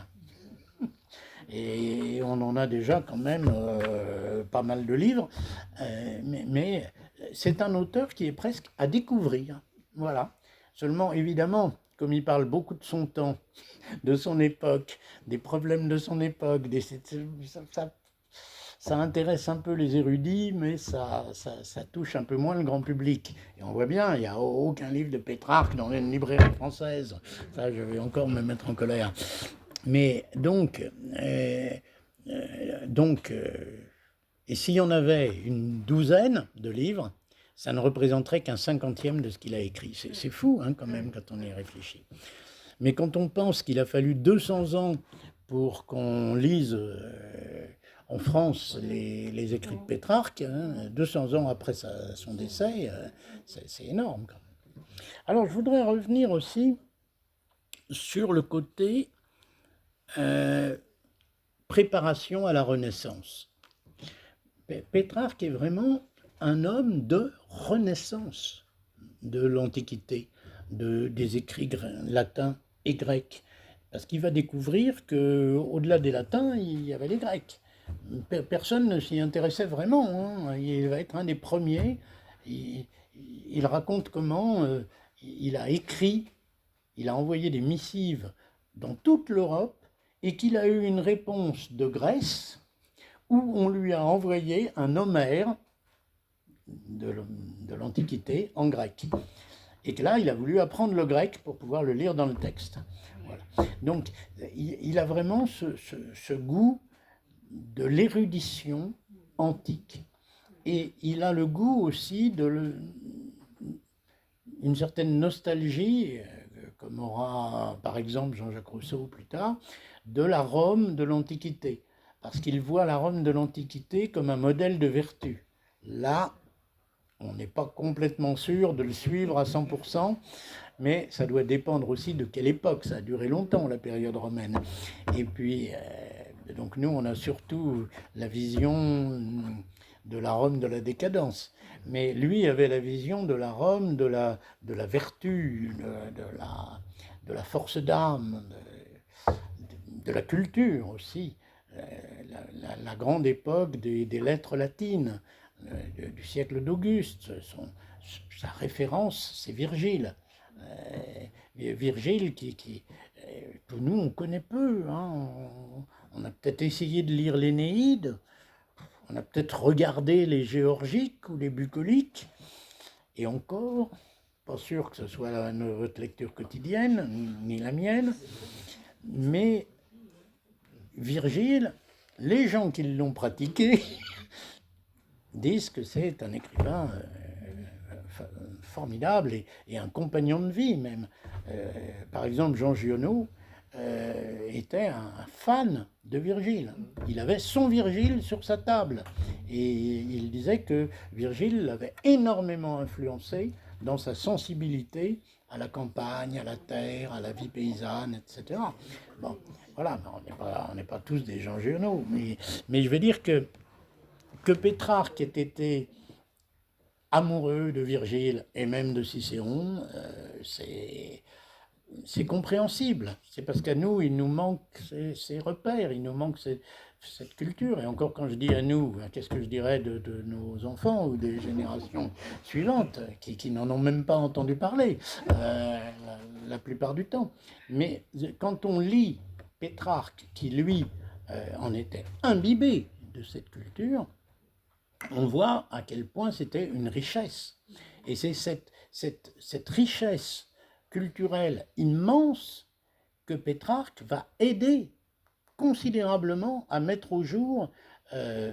Et on en a déjà quand même pas mal de livres, mais c'est un auteur qui est presque à découvrir. Voilà. Seulement, évidemment, comme il parle beaucoup de son temps, de son époque, des problèmes de son époque, ça intéresse un peu les érudits, mais ça touche un peu moins le grand public. Et on voit bien, il n'y a aucun livre de Pétrarque dans une librairie française. Ça, je vais encore me mettre en colère. Mais donc, et s'il y en avait une douzaine de livres, ça ne représenterait qu'un 50e de ce qu'il a écrit. C'est fou, hein, quand même, quand on y réfléchit. Mais quand on pense qu'il a fallu 200 ans pour qu'on lise en France les écrits de Pétrarque, hein, 200 ans après son décès, c'est énorme, quand même. Alors, je voudrais revenir aussi sur le côté préparation à la Renaissance. Pétrarque est vraiment un homme de renaissance de l'Antiquité, des écrits latins et grecs, parce qu'il va découvrir qu'au-delà des latins, il y avait les grecs. Personne ne s'y intéressait vraiment, hein. Il va être un des premiers. Il raconte comment il a écrit, il a envoyé des missives dans toute l'Europe et qu'il a eu une réponse de Grèce où on lui a envoyé un Homère de l'Antiquité en grec. Et que là, il a voulu apprendre le grec pour pouvoir le lire dans le texte. Voilà. Donc, il a vraiment ce goût de l'érudition antique. Et il a le goût aussi une certaine nostalgie, comme aura par exemple Jean-Jacques Rousseau plus tard, de la Rome de l'Antiquité. Parce qu'il voit la Rome de l'Antiquité comme un modèle de vertu. Là, on n'est pas complètement sûr de le suivre à 100%, mais ça doit dépendre aussi de quelle époque. Ça a duré longtemps, la période romaine. Et puis, donc nous, on a surtout la vision de la Rome de la décadence. Mais lui avait la vision de la Rome de la vertu, de la force d'âme, de la culture aussi. La grande époque des lettres latines, du siècle d'Auguste. Sa référence, c'est Virgile. Virgile que nous, on connaît peu. Hein. On a peut-être essayé de lire l'Énéide, on a peut-être regardé les Géorgiques ou les Bucoliques, et encore, pas sûr que ce soit votre lecture quotidienne, ni la mienne, mais Virgile, les gens qui l'ont pratiqué disent que c'est un écrivain formidable et un compagnon de vie même. Par exemple, Jean Giono était un fan de Virgile. Il avait son Virgile sur sa table. Et il disait que Virgile l'avait énormément influencé dans sa sensibilité à la campagne, à la terre, à la vie paysanne, etc. Bon, voilà, on n'est pas tous des Jean Giono, mais je veux dire que Pétrarque ait été amoureux de Virgile et même de Cicéron, c'est compréhensible. C'est parce qu'à nous, il nous manque ces repères, il nous manque cette culture. Et encore quand je dis à nous, qu'est-ce que je dirais de nos enfants ou des générations suivantes qui n'en ont même pas entendu parler la plupart du temps. Mais quand on lit Pétrarque, qui lui en était imbibé de cette culture, on voit à quel point c'était une richesse. Et c'est cette richesse culturelle immense que Pétrarque va aider considérablement à mettre au jour,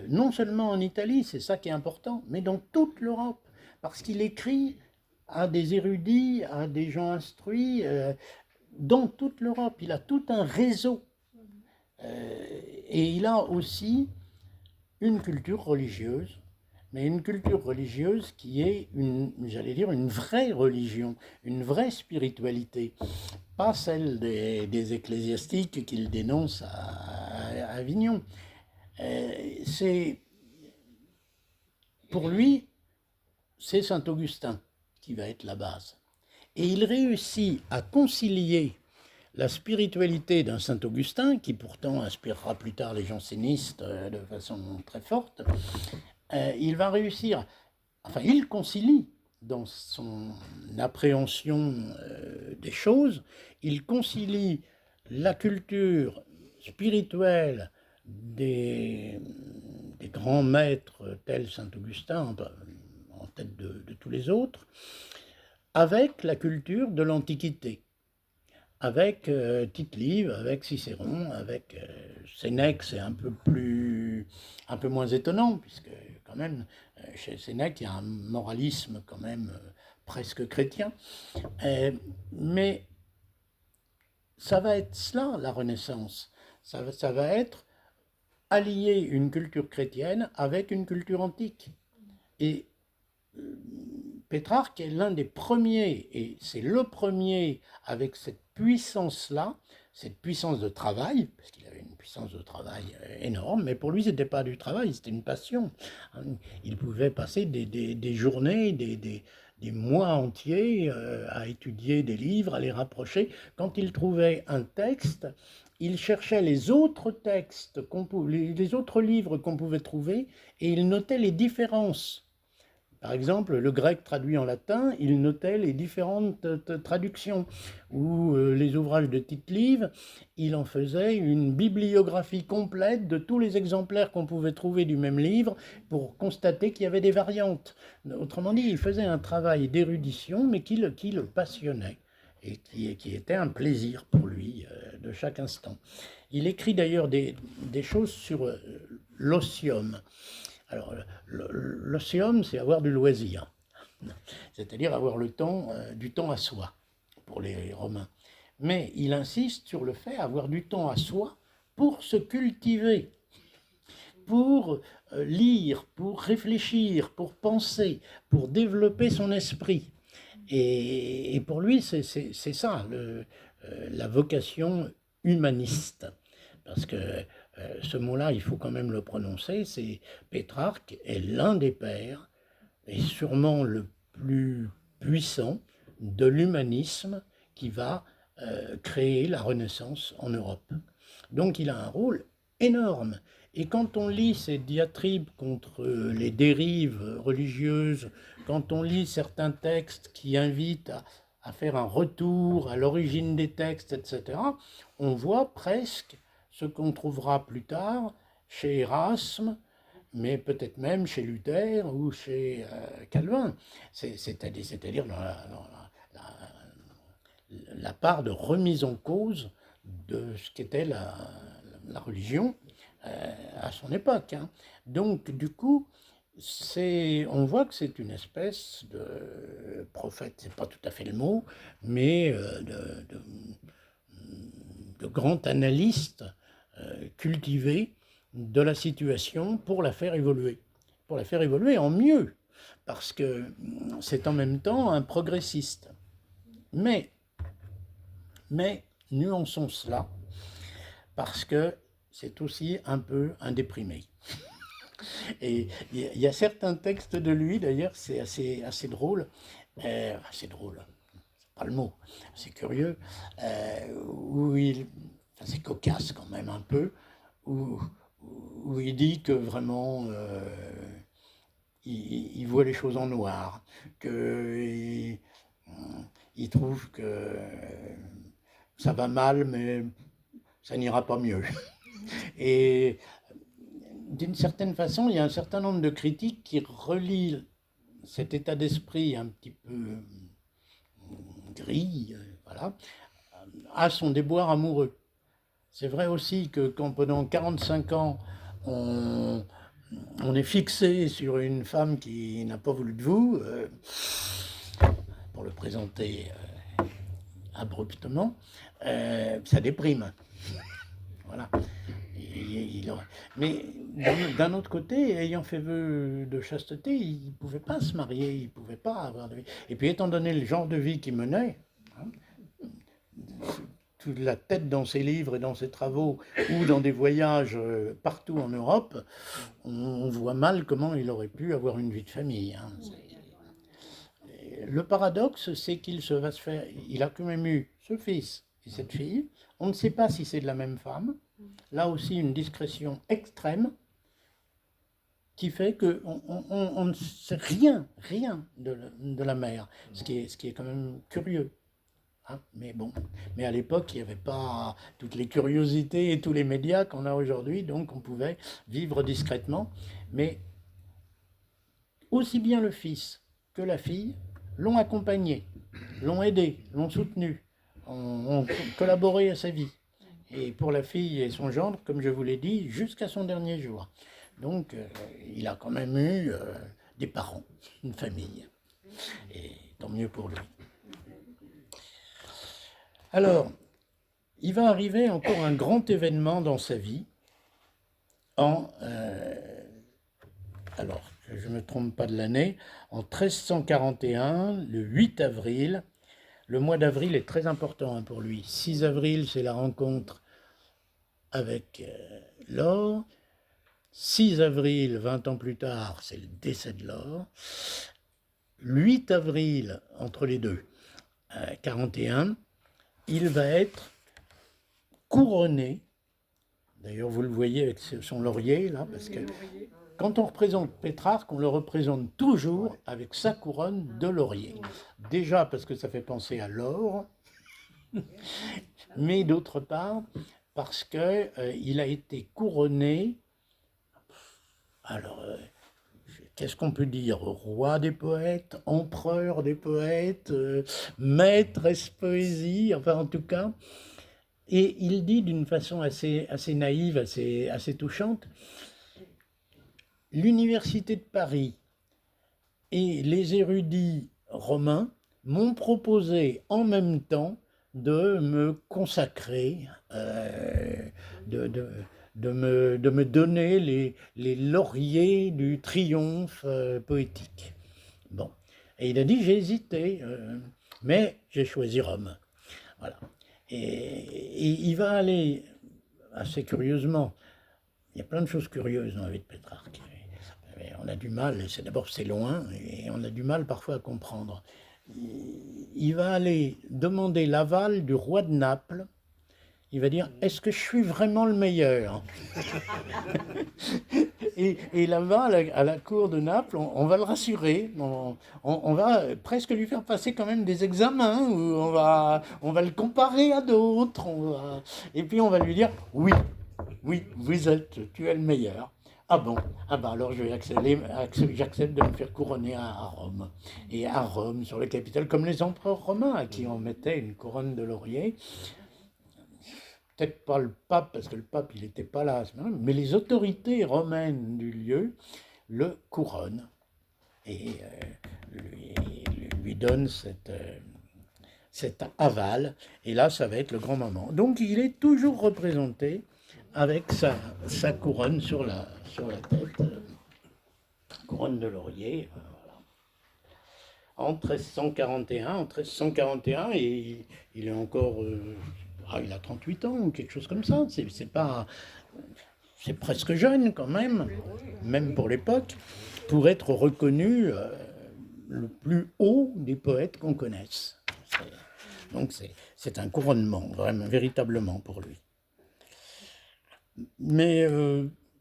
non seulement en Italie, c'est ça qui est important, mais dans toute l'Europe, parce qu'il écrit à des érudits, à des gens instruits, dans toute l'Europe. Il a tout un réseau. Et il a aussi une culture religieuse, mais une culture religieuse qui est, j'allais dire, une vraie religion, une vraie spiritualité, pas celle des ecclésiastiques qu'il dénonce à Avignon. Pour lui, c'est Saint Augustin qui va être la base. Et il réussit à concilier la spiritualité d'un Saint Augustin, qui pourtant inspirera plus tard les jansénistes de façon très forte. Il va réussir, enfin il concilie dans son appréhension des choses, il concilie la culture spirituelle des grands maîtres tels Saint Augustin, en tête de tous les autres, avec la culture de l'Antiquité, avec Tite-Live, avec Cicéron, avec Sénèque. C'est un peu moins étonnant, puisque quand même, chez Sénèque, il y a un moralisme quand même presque chrétien. Mais ça va être cela, la Renaissance. Ça va être allier une culture chrétienne avec une culture antique. Et Pétrarque est l'un des premiers, et c'est le premier avec cette puissance-là, cette puissance de travail, parce qu'il avait une puissance de travail énorme, mais pour lui, ce n'était pas du travail, c'était une passion. Il pouvait passer des journées, des mois entiers à étudier des livres, à les rapprocher. Quand il trouvait un texte, il cherchait les autres textes, les autres livres qu'on pouvait trouver, et il notait les différences. Par exemple, le grec traduit en latin, il notait les différentes traductions. Ou les ouvrages de Tite-Live, il en faisait une bibliographie complète de tous les exemplaires qu'on pouvait trouver du même livre pour constater qu'il y avait des variantes. Autrement dit, il faisait un travail d'érudition, mais qui le passionnait et qui était un plaisir pour lui de chaque instant. Il écrit d'ailleurs des choses sur l'osium. Alors, l'osium, c'est avoir du loisir, c'est-à-dire avoir du temps à soi, pour les Romains. Mais il insiste sur le fait d'avoir du temps à soi pour se cultiver, pour lire, pour réfléchir, pour penser, pour développer son esprit. Et pour lui, c'est ça, la vocation humaniste. Parce que ce mot-là, il faut quand même le prononcer, c'est Pétrarque est l'un des pères, et sûrement le plus puissant de l'humanisme qui va créer la Renaissance en Europe. Donc il a un rôle énorme. Et quand on lit ces diatribes contre les dérives religieuses, quand on lit certains textes qui invitent à faire un retour à l'origine des textes, etc., on voit presque ce qu'on trouvera plus tard chez Erasme, mais peut-être même chez Luther ou chez Calvin, c'est-à-dire la part de remise en cause de ce qu'était la religion à son époque. Donc, du coup, on voit que c'est une espèce de prophète, c'est pas tout à fait le mot, mais de grand analyste cultivé de la situation pour la faire évoluer en mieux, parce que c'est en même temps un progressiste. Mais nuançons cela, parce que c'est aussi un peu un déprimé. Et il y a certains textes de lui, d'ailleurs, c'est assez drôle, c'est pas le mot, c'est curieux, où c'est cocasse quand même un peu, où où il dit que vraiment il voit les choses en noir, qu'il il trouve que ça va mal, mais ça n'ira pas mieux. Et d'une certaine façon, il y a un certain nombre de critiques qui relient cet état d'esprit un petit peu gris, voilà, à son déboire amoureux. C'est vrai aussi que quand pendant 45 ans, on, on est fixé sur une femme qui n'a pas voulu de vous, pour le présenter abruptement, ça déprime. Voilà. Mais d'un autre côté, ayant fait vœu de chasteté, il ne pouvait pas se marier, il ne pouvait pas avoir de vie. Et puis étant donné le genre de vie qu'il menait, hein, toute la tête dans ses livres et dans ses travaux, ou dans des voyages partout en Europe, on voit mal comment il aurait pu avoir une vie de famille. Hein. Le paradoxe, c'est qu'il va se faire, il a quand même eu ce fils et cette fille. On ne sait pas si c'est de la même femme. Là aussi, une discrétion extrême qui fait qu'on ne sait rien de la mère, ce qui est quand même curieux. Hein, mais bon, mais à l'époque, il n'y avait pas toutes les curiosités et tous les médias qu'on a aujourd'hui, donc on pouvait vivre discrètement. Mais aussi bien le fils que la fille l'ont accompagné, l'ont aidé, l'ont soutenu, ont collaboré à sa vie. Et pour la fille et son gendre, comme je vous l'ai dit, jusqu'à son dernier jour. Donc, il a quand même eu des parents, une famille. Et tant mieux pour lui. Alors, il va arriver encore un grand événement dans sa vie. Alors, je ne me trompe pas de l'année, en 1341, le 8 avril. Le mois d'avril est très important pour lui. 6 avril, c'est la rencontre avec Laure. 6 avril, 20 ans plus tard, c'est le décès de Laure. 8 avril, entre les deux, 41, il va être couronné. D'ailleurs, vous le voyez avec son laurier, là, parce que quand on représente Pétrarque, on le représente toujours avec sa couronne de laurier. Déjà parce que ça fait penser à l'or, mais d'autre part parce qu'il a été couronné. Alors, qu'est-ce qu'on peut dire? Roi des poètes, empereur des poètes, maîtresse poésie, enfin en tout cas. Et il dit d'une façon assez naïve, assez touchante, l'université de Paris et les érudits romains m'ont proposé en même temps de me consacrer, de me donner les lauriers du triomphe poétique. Bon. Et il a dit, j'ai hésité, mais j'ai choisi Rome. Voilà. Et il va aller, assez curieusement, il y a plein de choses curieuses dans la vie de Pétrarque. On a du mal, d'abord c'est loin, et on a du mal parfois à comprendre. Il va aller demander l'aval du roi de Naples. Il va dire, est-ce que je suis vraiment le meilleur? Et là-bas, à la cour de Naples, on va le rassurer, on va presque lui faire passer quand même des examens, où on va le comparer à d'autres, et puis on va lui dire, oui, tu es le meilleur. Ah bon, ah bah alors j'accepte de me faire couronner à Rome. Et à Rome, sur le Capitole, comme les empereurs romains à qui on mettait une couronne de laurier. Peut-être pas le pape, parce que le pape il n'était pas là, mais les autorités romaines du lieu le couronnent et lui donnent cet aval. Et là, ça va être le grand moment. Donc il est toujours représenté avec sa couronne sur la tête, couronne de laurier, voilà. En 1341, et il est encore, il a 38 ans ou quelque chose comme ça, c'est presque jeune quand même pour l'époque, pour être reconnu le plus haut des poètes qu'on connaisse. Donc c'est un couronnement, vraiment, véritablement pour lui. Mais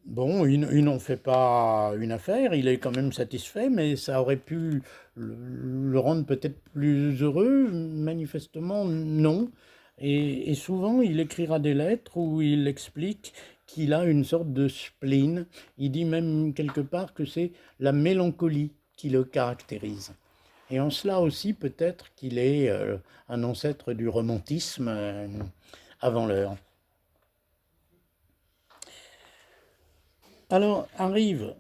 Bon, ils n'ont fait pas une affaire, il est quand même satisfait, mais ça aurait pu le rendre peut-être plus heureux. Manifestement, non. Et souvent, il écrira des lettres où il explique qu'il a une sorte de spleen. Il dit même quelque part que c'est la mélancolie qui le caractérise. Et en cela aussi, peut-être qu'il est un ancêtre du romantisme avant l'heure. Alors arrive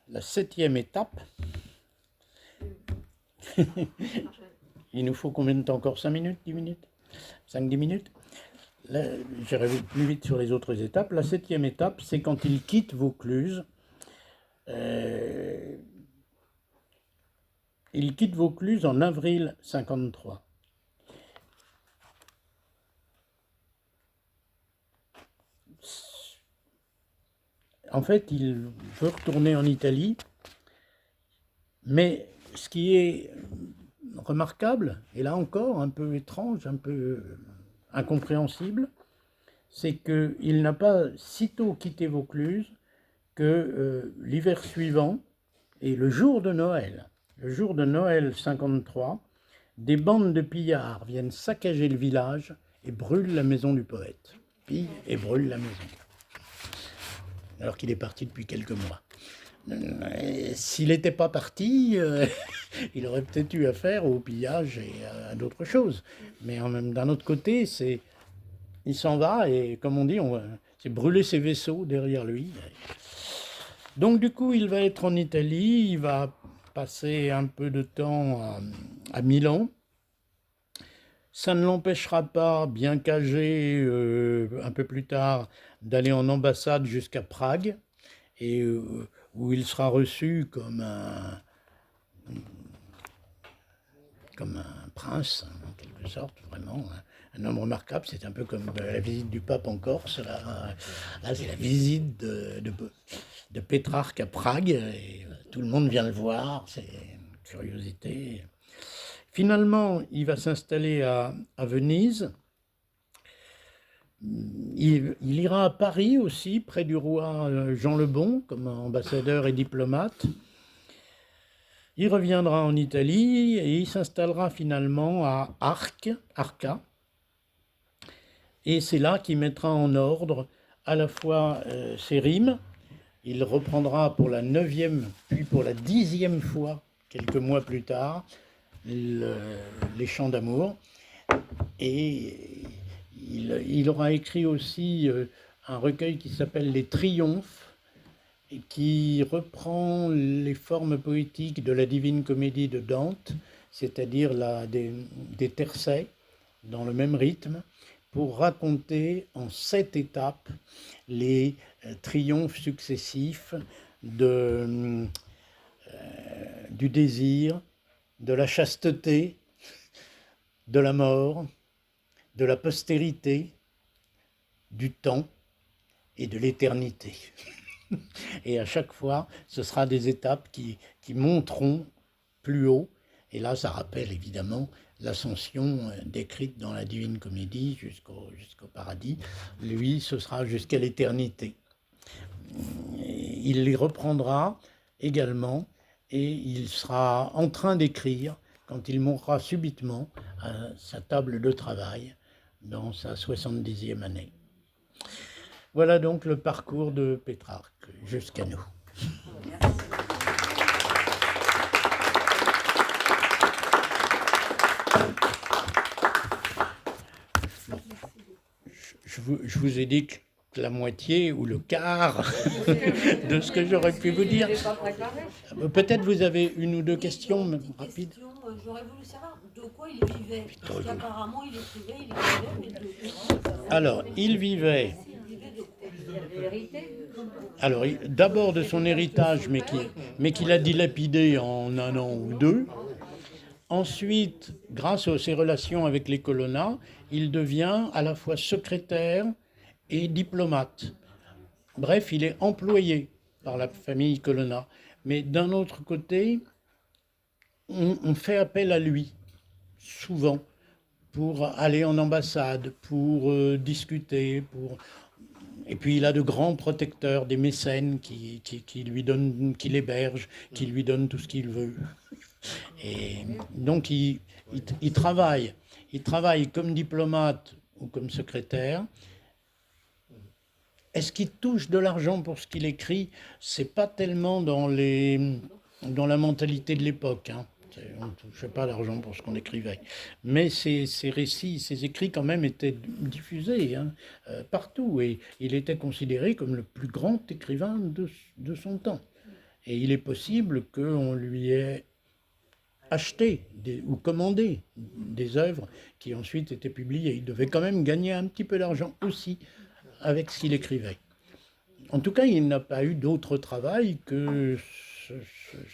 la 7e étape. Il nous faut combien de temps encore? 5 minutes, 10 minutes? 5-10 minutes? Là, j'irai plus vite sur les autres étapes. La 7e étape, c'est quand il quitte Vaucluse. Il quitte Vaucluse en avril 53. En fait, il veut retourner en Italie, mais ce qui est remarquable, et là encore un peu étrange, un peu incompréhensible, c'est qu'il n'a pas sitôt quitté Vaucluse que l'hiver suivant et le jour de Noël 53, des bandes de pillards viennent saccager le village et brûlent la maison du poète. Pillent et brûlent la maison. Alors qu'il est parti depuis quelques mois. S'il n'était pas parti, il aurait peut-être eu affaire au pillage et à d'autres choses. Mais d'un autre côté, il s'en va et, comme on dit, c'est brûler ses vaisseaux derrière lui. Donc du coup, il va être en Italie, il va passer un peu de temps à Milan. Ça ne l'empêchera pas, bien qu'âgé un peu plus tard, d'aller en ambassade jusqu'à Prague, et où il sera reçu comme un prince, en quelque sorte, vraiment, un homme remarquable. C'est un peu comme la visite du pape en Corse. Là c'est la visite de Pétrarque à Prague, et tout le monde vient le voir, c'est une curiosité. Finalement, il va s'installer à Venise. Il ira à Paris aussi, près du roi Jean le Bon, comme ambassadeur et diplomate. Il reviendra en Italie et il s'installera finalement à Arca. Et c'est là qu'il mettra en ordre à la fois ses rimes. Il reprendra pour la 9e, puis pour la 10e fois, quelques mois plus tard, les chants d'amour. Et il aura écrit aussi un recueil qui s'appelle Les Triomphes, et qui reprend les formes poétiques de la Divine Comédie de Dante, c'est-à-dire des tercets dans le même rythme, pour raconter en 7 étapes les triomphes successifs du désir, de la chasteté, de la mort, de la postérité, du temps et de l'éternité. Et à chaque fois, ce sera des étapes qui monteront plus haut. Et là, ça rappelle évidemment l'ascension décrite dans la Divine Comédie jusqu'au paradis. Lui, ce sera jusqu'à l'éternité. Il les reprendra également et il sera en train d'écrire quand il mourra subitement à sa table de travail dans sa 70e année. Voilà donc le parcours de Pétrarque jusqu'à nous. Bon. Je vous ai dit que la moitié ou le quart de ce que j'aurais pu vous dire. Peut-être vous avez une ou deux questions rapides. J'aurais voulu savoir de quoi il vivait. Parce qu'apparemment, il écrivait, il vivait, mais Alors, il vivait. Alors, d'abord de son héritage, mais qu'il a dilapidé en un an ou deux. Ensuite, grâce à ses relations avec les Colonna, il devient à la fois secrétaire et diplomate. Bref, il est employé par la famille Colonna. Mais d'un autre côté, on fait appel à lui, souvent, pour aller en ambassade, pour discuter, Et puis il a de grands protecteurs, des mécènes qui lui donnent, qui l'hébergent, qui lui donnent tout ce qu'il veut. Et donc il travaille. Il travaille comme diplomate ou comme secrétaire. Est-ce qu'il touche de l'argent pour ce qu'il écrit? C'est pas tellement dans la mentalité de l'époque. Hein. On ne touchait pas d'argent pour ce qu'on écrivait. Mais ses récits, ses écrits quand même étaient diffusés partout. Et il était considéré comme le plus grand écrivain de son temps. Et il est possible qu'on lui ait acheté ou commandé des œuvres qui ensuite étaient publiées. Il devait quand même gagner un petit peu d'argent aussi avec ce qu'il écrivait. En tout cas, il n'a pas eu d'autre travail que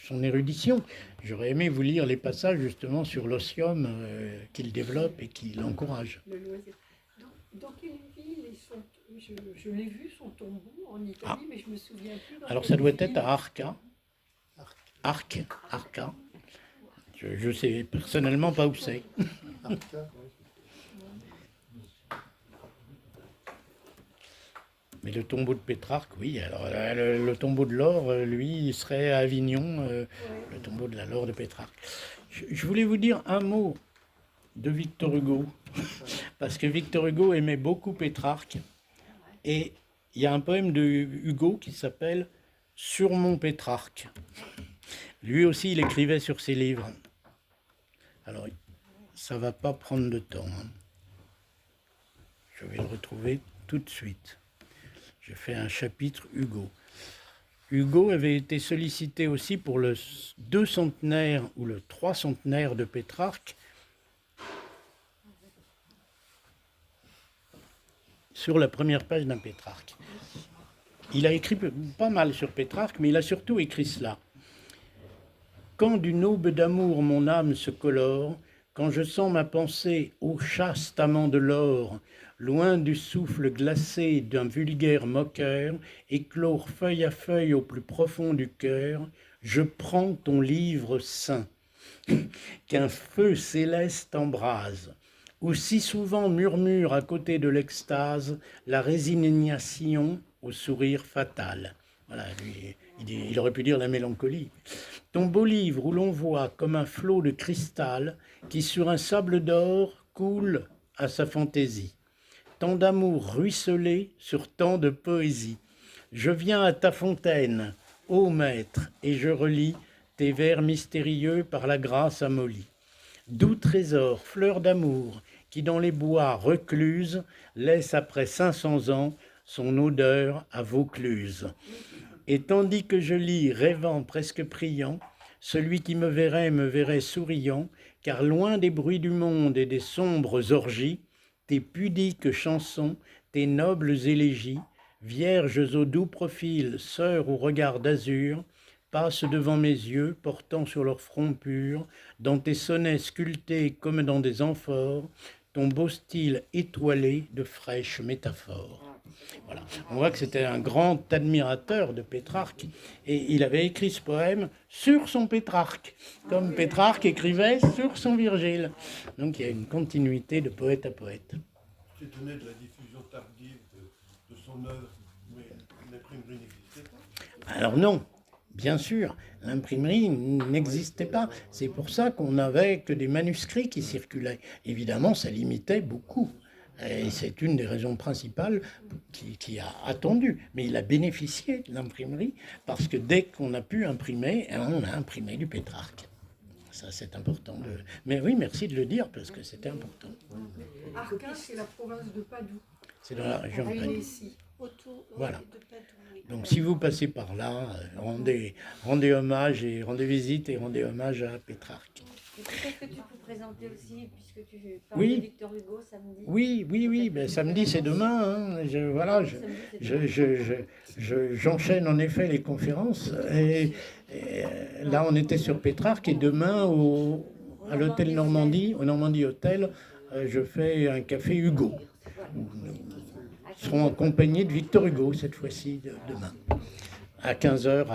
son érudition. J'aurais aimé vous lire les passages justement sur l'osium qu'il développe et qu'il encourage. Le loisir. Dans quelle ville est son... Je l'ai vu, son tombeau, en Italie, mais je me souviens plus. Alors ça doit être à Arca. Arca. Je ne sais personnellement pas où c'est. Mais le tombeau de Pétrarque, oui. Alors le tombeau de Laure, lui, il serait à Avignon, le tombeau de la Laure de Pétrarque. Je voulais vous dire un mot de Victor Hugo, parce que Victor Hugo aimait beaucoup Pétrarque. Et il y a un poème de Hugo qui s'appelle « Sur mon Pétrarque ». Lui aussi, il écrivait sur ses livres. Alors, ça ne va pas prendre de temps. Hein. Je vais le retrouver tout de suite. Je fais un chapitre Hugo. Hugo avait été sollicité aussi pour le 200e ou le 300e de Pétrarque sur la première page d'un Pétrarque. Il a écrit pas mal sur Pétrarque, mais il a surtout écrit cela. Quand d'une aube d'amour mon âme se colore, quand je sens ma pensée au chaste amant de l'or, loin du souffle glacé d'un vulgaire moqueur, éclore feuille à feuille au plus profond du cœur, je prends ton livre saint, qu'un feu céleste embrase, où si souvent murmure à côté de l'extase la résignation au sourire fatal. Voilà, lui, il aurait pu dire la mélancolie. Ton beau livre où l'on voit comme un flot de cristal qui sur un sable d'or coule à sa fantaisie. Tant d'amour ruisselé sur tant de poésie. Je viens à ta fontaine, ô maître, et je relis tes vers mystérieux par la grâce amollie. Doux trésor, fleur d'amour, qui dans les bois recluses laisse après 500 ans son odeur à Vaucluse. Et tandis que je lis, rêvant presque priant, celui qui me verrait souriant, car loin des bruits du monde et des sombres orgies, tes pudiques chansons, tes nobles élégies, vierges au doux profil, sœurs au regard d'azur, passent devant mes yeux, portant sur leur front pur, dans tes sonnets sculptés comme dans des amphores, ton beau style étoilé de fraîches métaphores. Voilà. On voit que c'était un grand admirateur de Pétrarque et il avait écrit ce poème sur son Pétrarque, comme Pétrarque écrivait sur son Virgile. Donc il y a une continuité de poète à poète. Tu étonné de la diffusion tardive de son œuvre, mais l'imprimerie n'existait pas? Alors non, bien sûr, l'imprimerie n'existait pas. C'est pour ça qu'on n'avait que des manuscrits qui circulaient. Évidemment, ça limitait beaucoup. Et c'est une des raisons principales qui a attendu. Mais il a bénéficié de l'imprimerie parce que dès qu'on a pu imprimer, on a imprimé du Pétrarque. Ça, c'est important. Mais oui, merci de le dire parce que c'était important. Arca, c'est la province de Padoue. C'est dans la région de Padoue. Voilà. De Padoue. Donc si vous passez par là, rendez hommage et rendez visite et rendez hommage à Pétrarque. Et peut-être que tu peux présenter aussi, puisque tu parles Oui. de Victor Hugo samedi. Oui. Ben, samedi, c'est demain. Hein. J'enchaîne en effet les conférences. Et là, on était sur Pétrarque. Et demain, à l'hôtel Normandie, au Normandie Hôtel, je fais un café Hugo. Nous serons accompagnés de Victor Hugo, cette fois-ci, demain. À 15h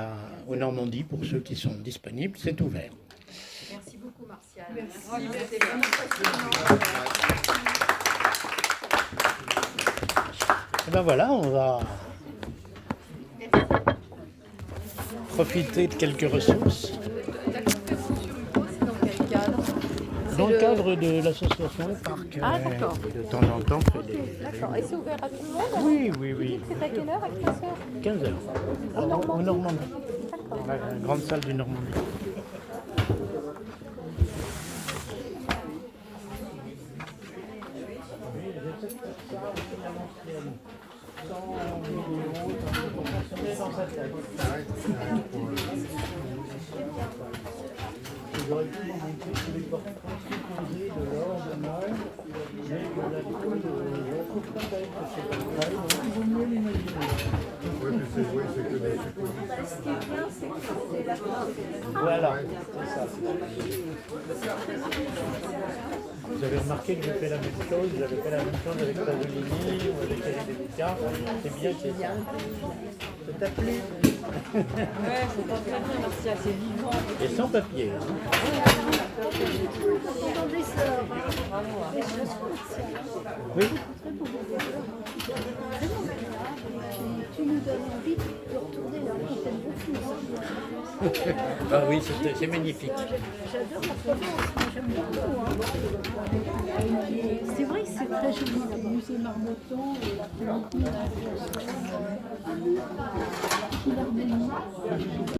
au Normandie, pour ceux qui sont disponibles. C'est ouvert. Merci beaucoup, Martial. Merci. C'était vraiment passionnant. Et ben voilà, on va profiter de quelques ressources. La conférence sur Hugo, c'est dans quel cadre? Dans le cadre de l'association Le Parc, Ah, d'accord. de temps en temps, fait des... D'accord. Et c'est ouvert à tout le monde? Oui, oui, oui. C'est à quelle heure, à 15h? 15 heures. Au Normandie. D'accord. La grande salle du Normandie. J'aurais pu m'inviter tous les portraits composés de l'or, de mal, mais que la couleur, je ne trouve pas d'être chez Pascal, donc il vaut mieux l'imaginer. Oui, mais c'est que des suppositions. Voilà, c'est ça. Vous avez remarqué que j'ai fait la même chose, j'avais fait la même chose avec Pasolini ou avec Eric Desboucas, c'est bien que c'est ça. Ça t'a plu? Ouais, c'est pas très bien, merci, c'est vivant. Et sans papier. Hein. Oui. Tu nous donnes envie de retourner là, on t'aime beaucoup. Ah oui, c'est magnifique. J'adore la Provence, moi j'aime beaucoup. C'est vrai que c'est très joli, le musée Marmottan, l'après-midi, là,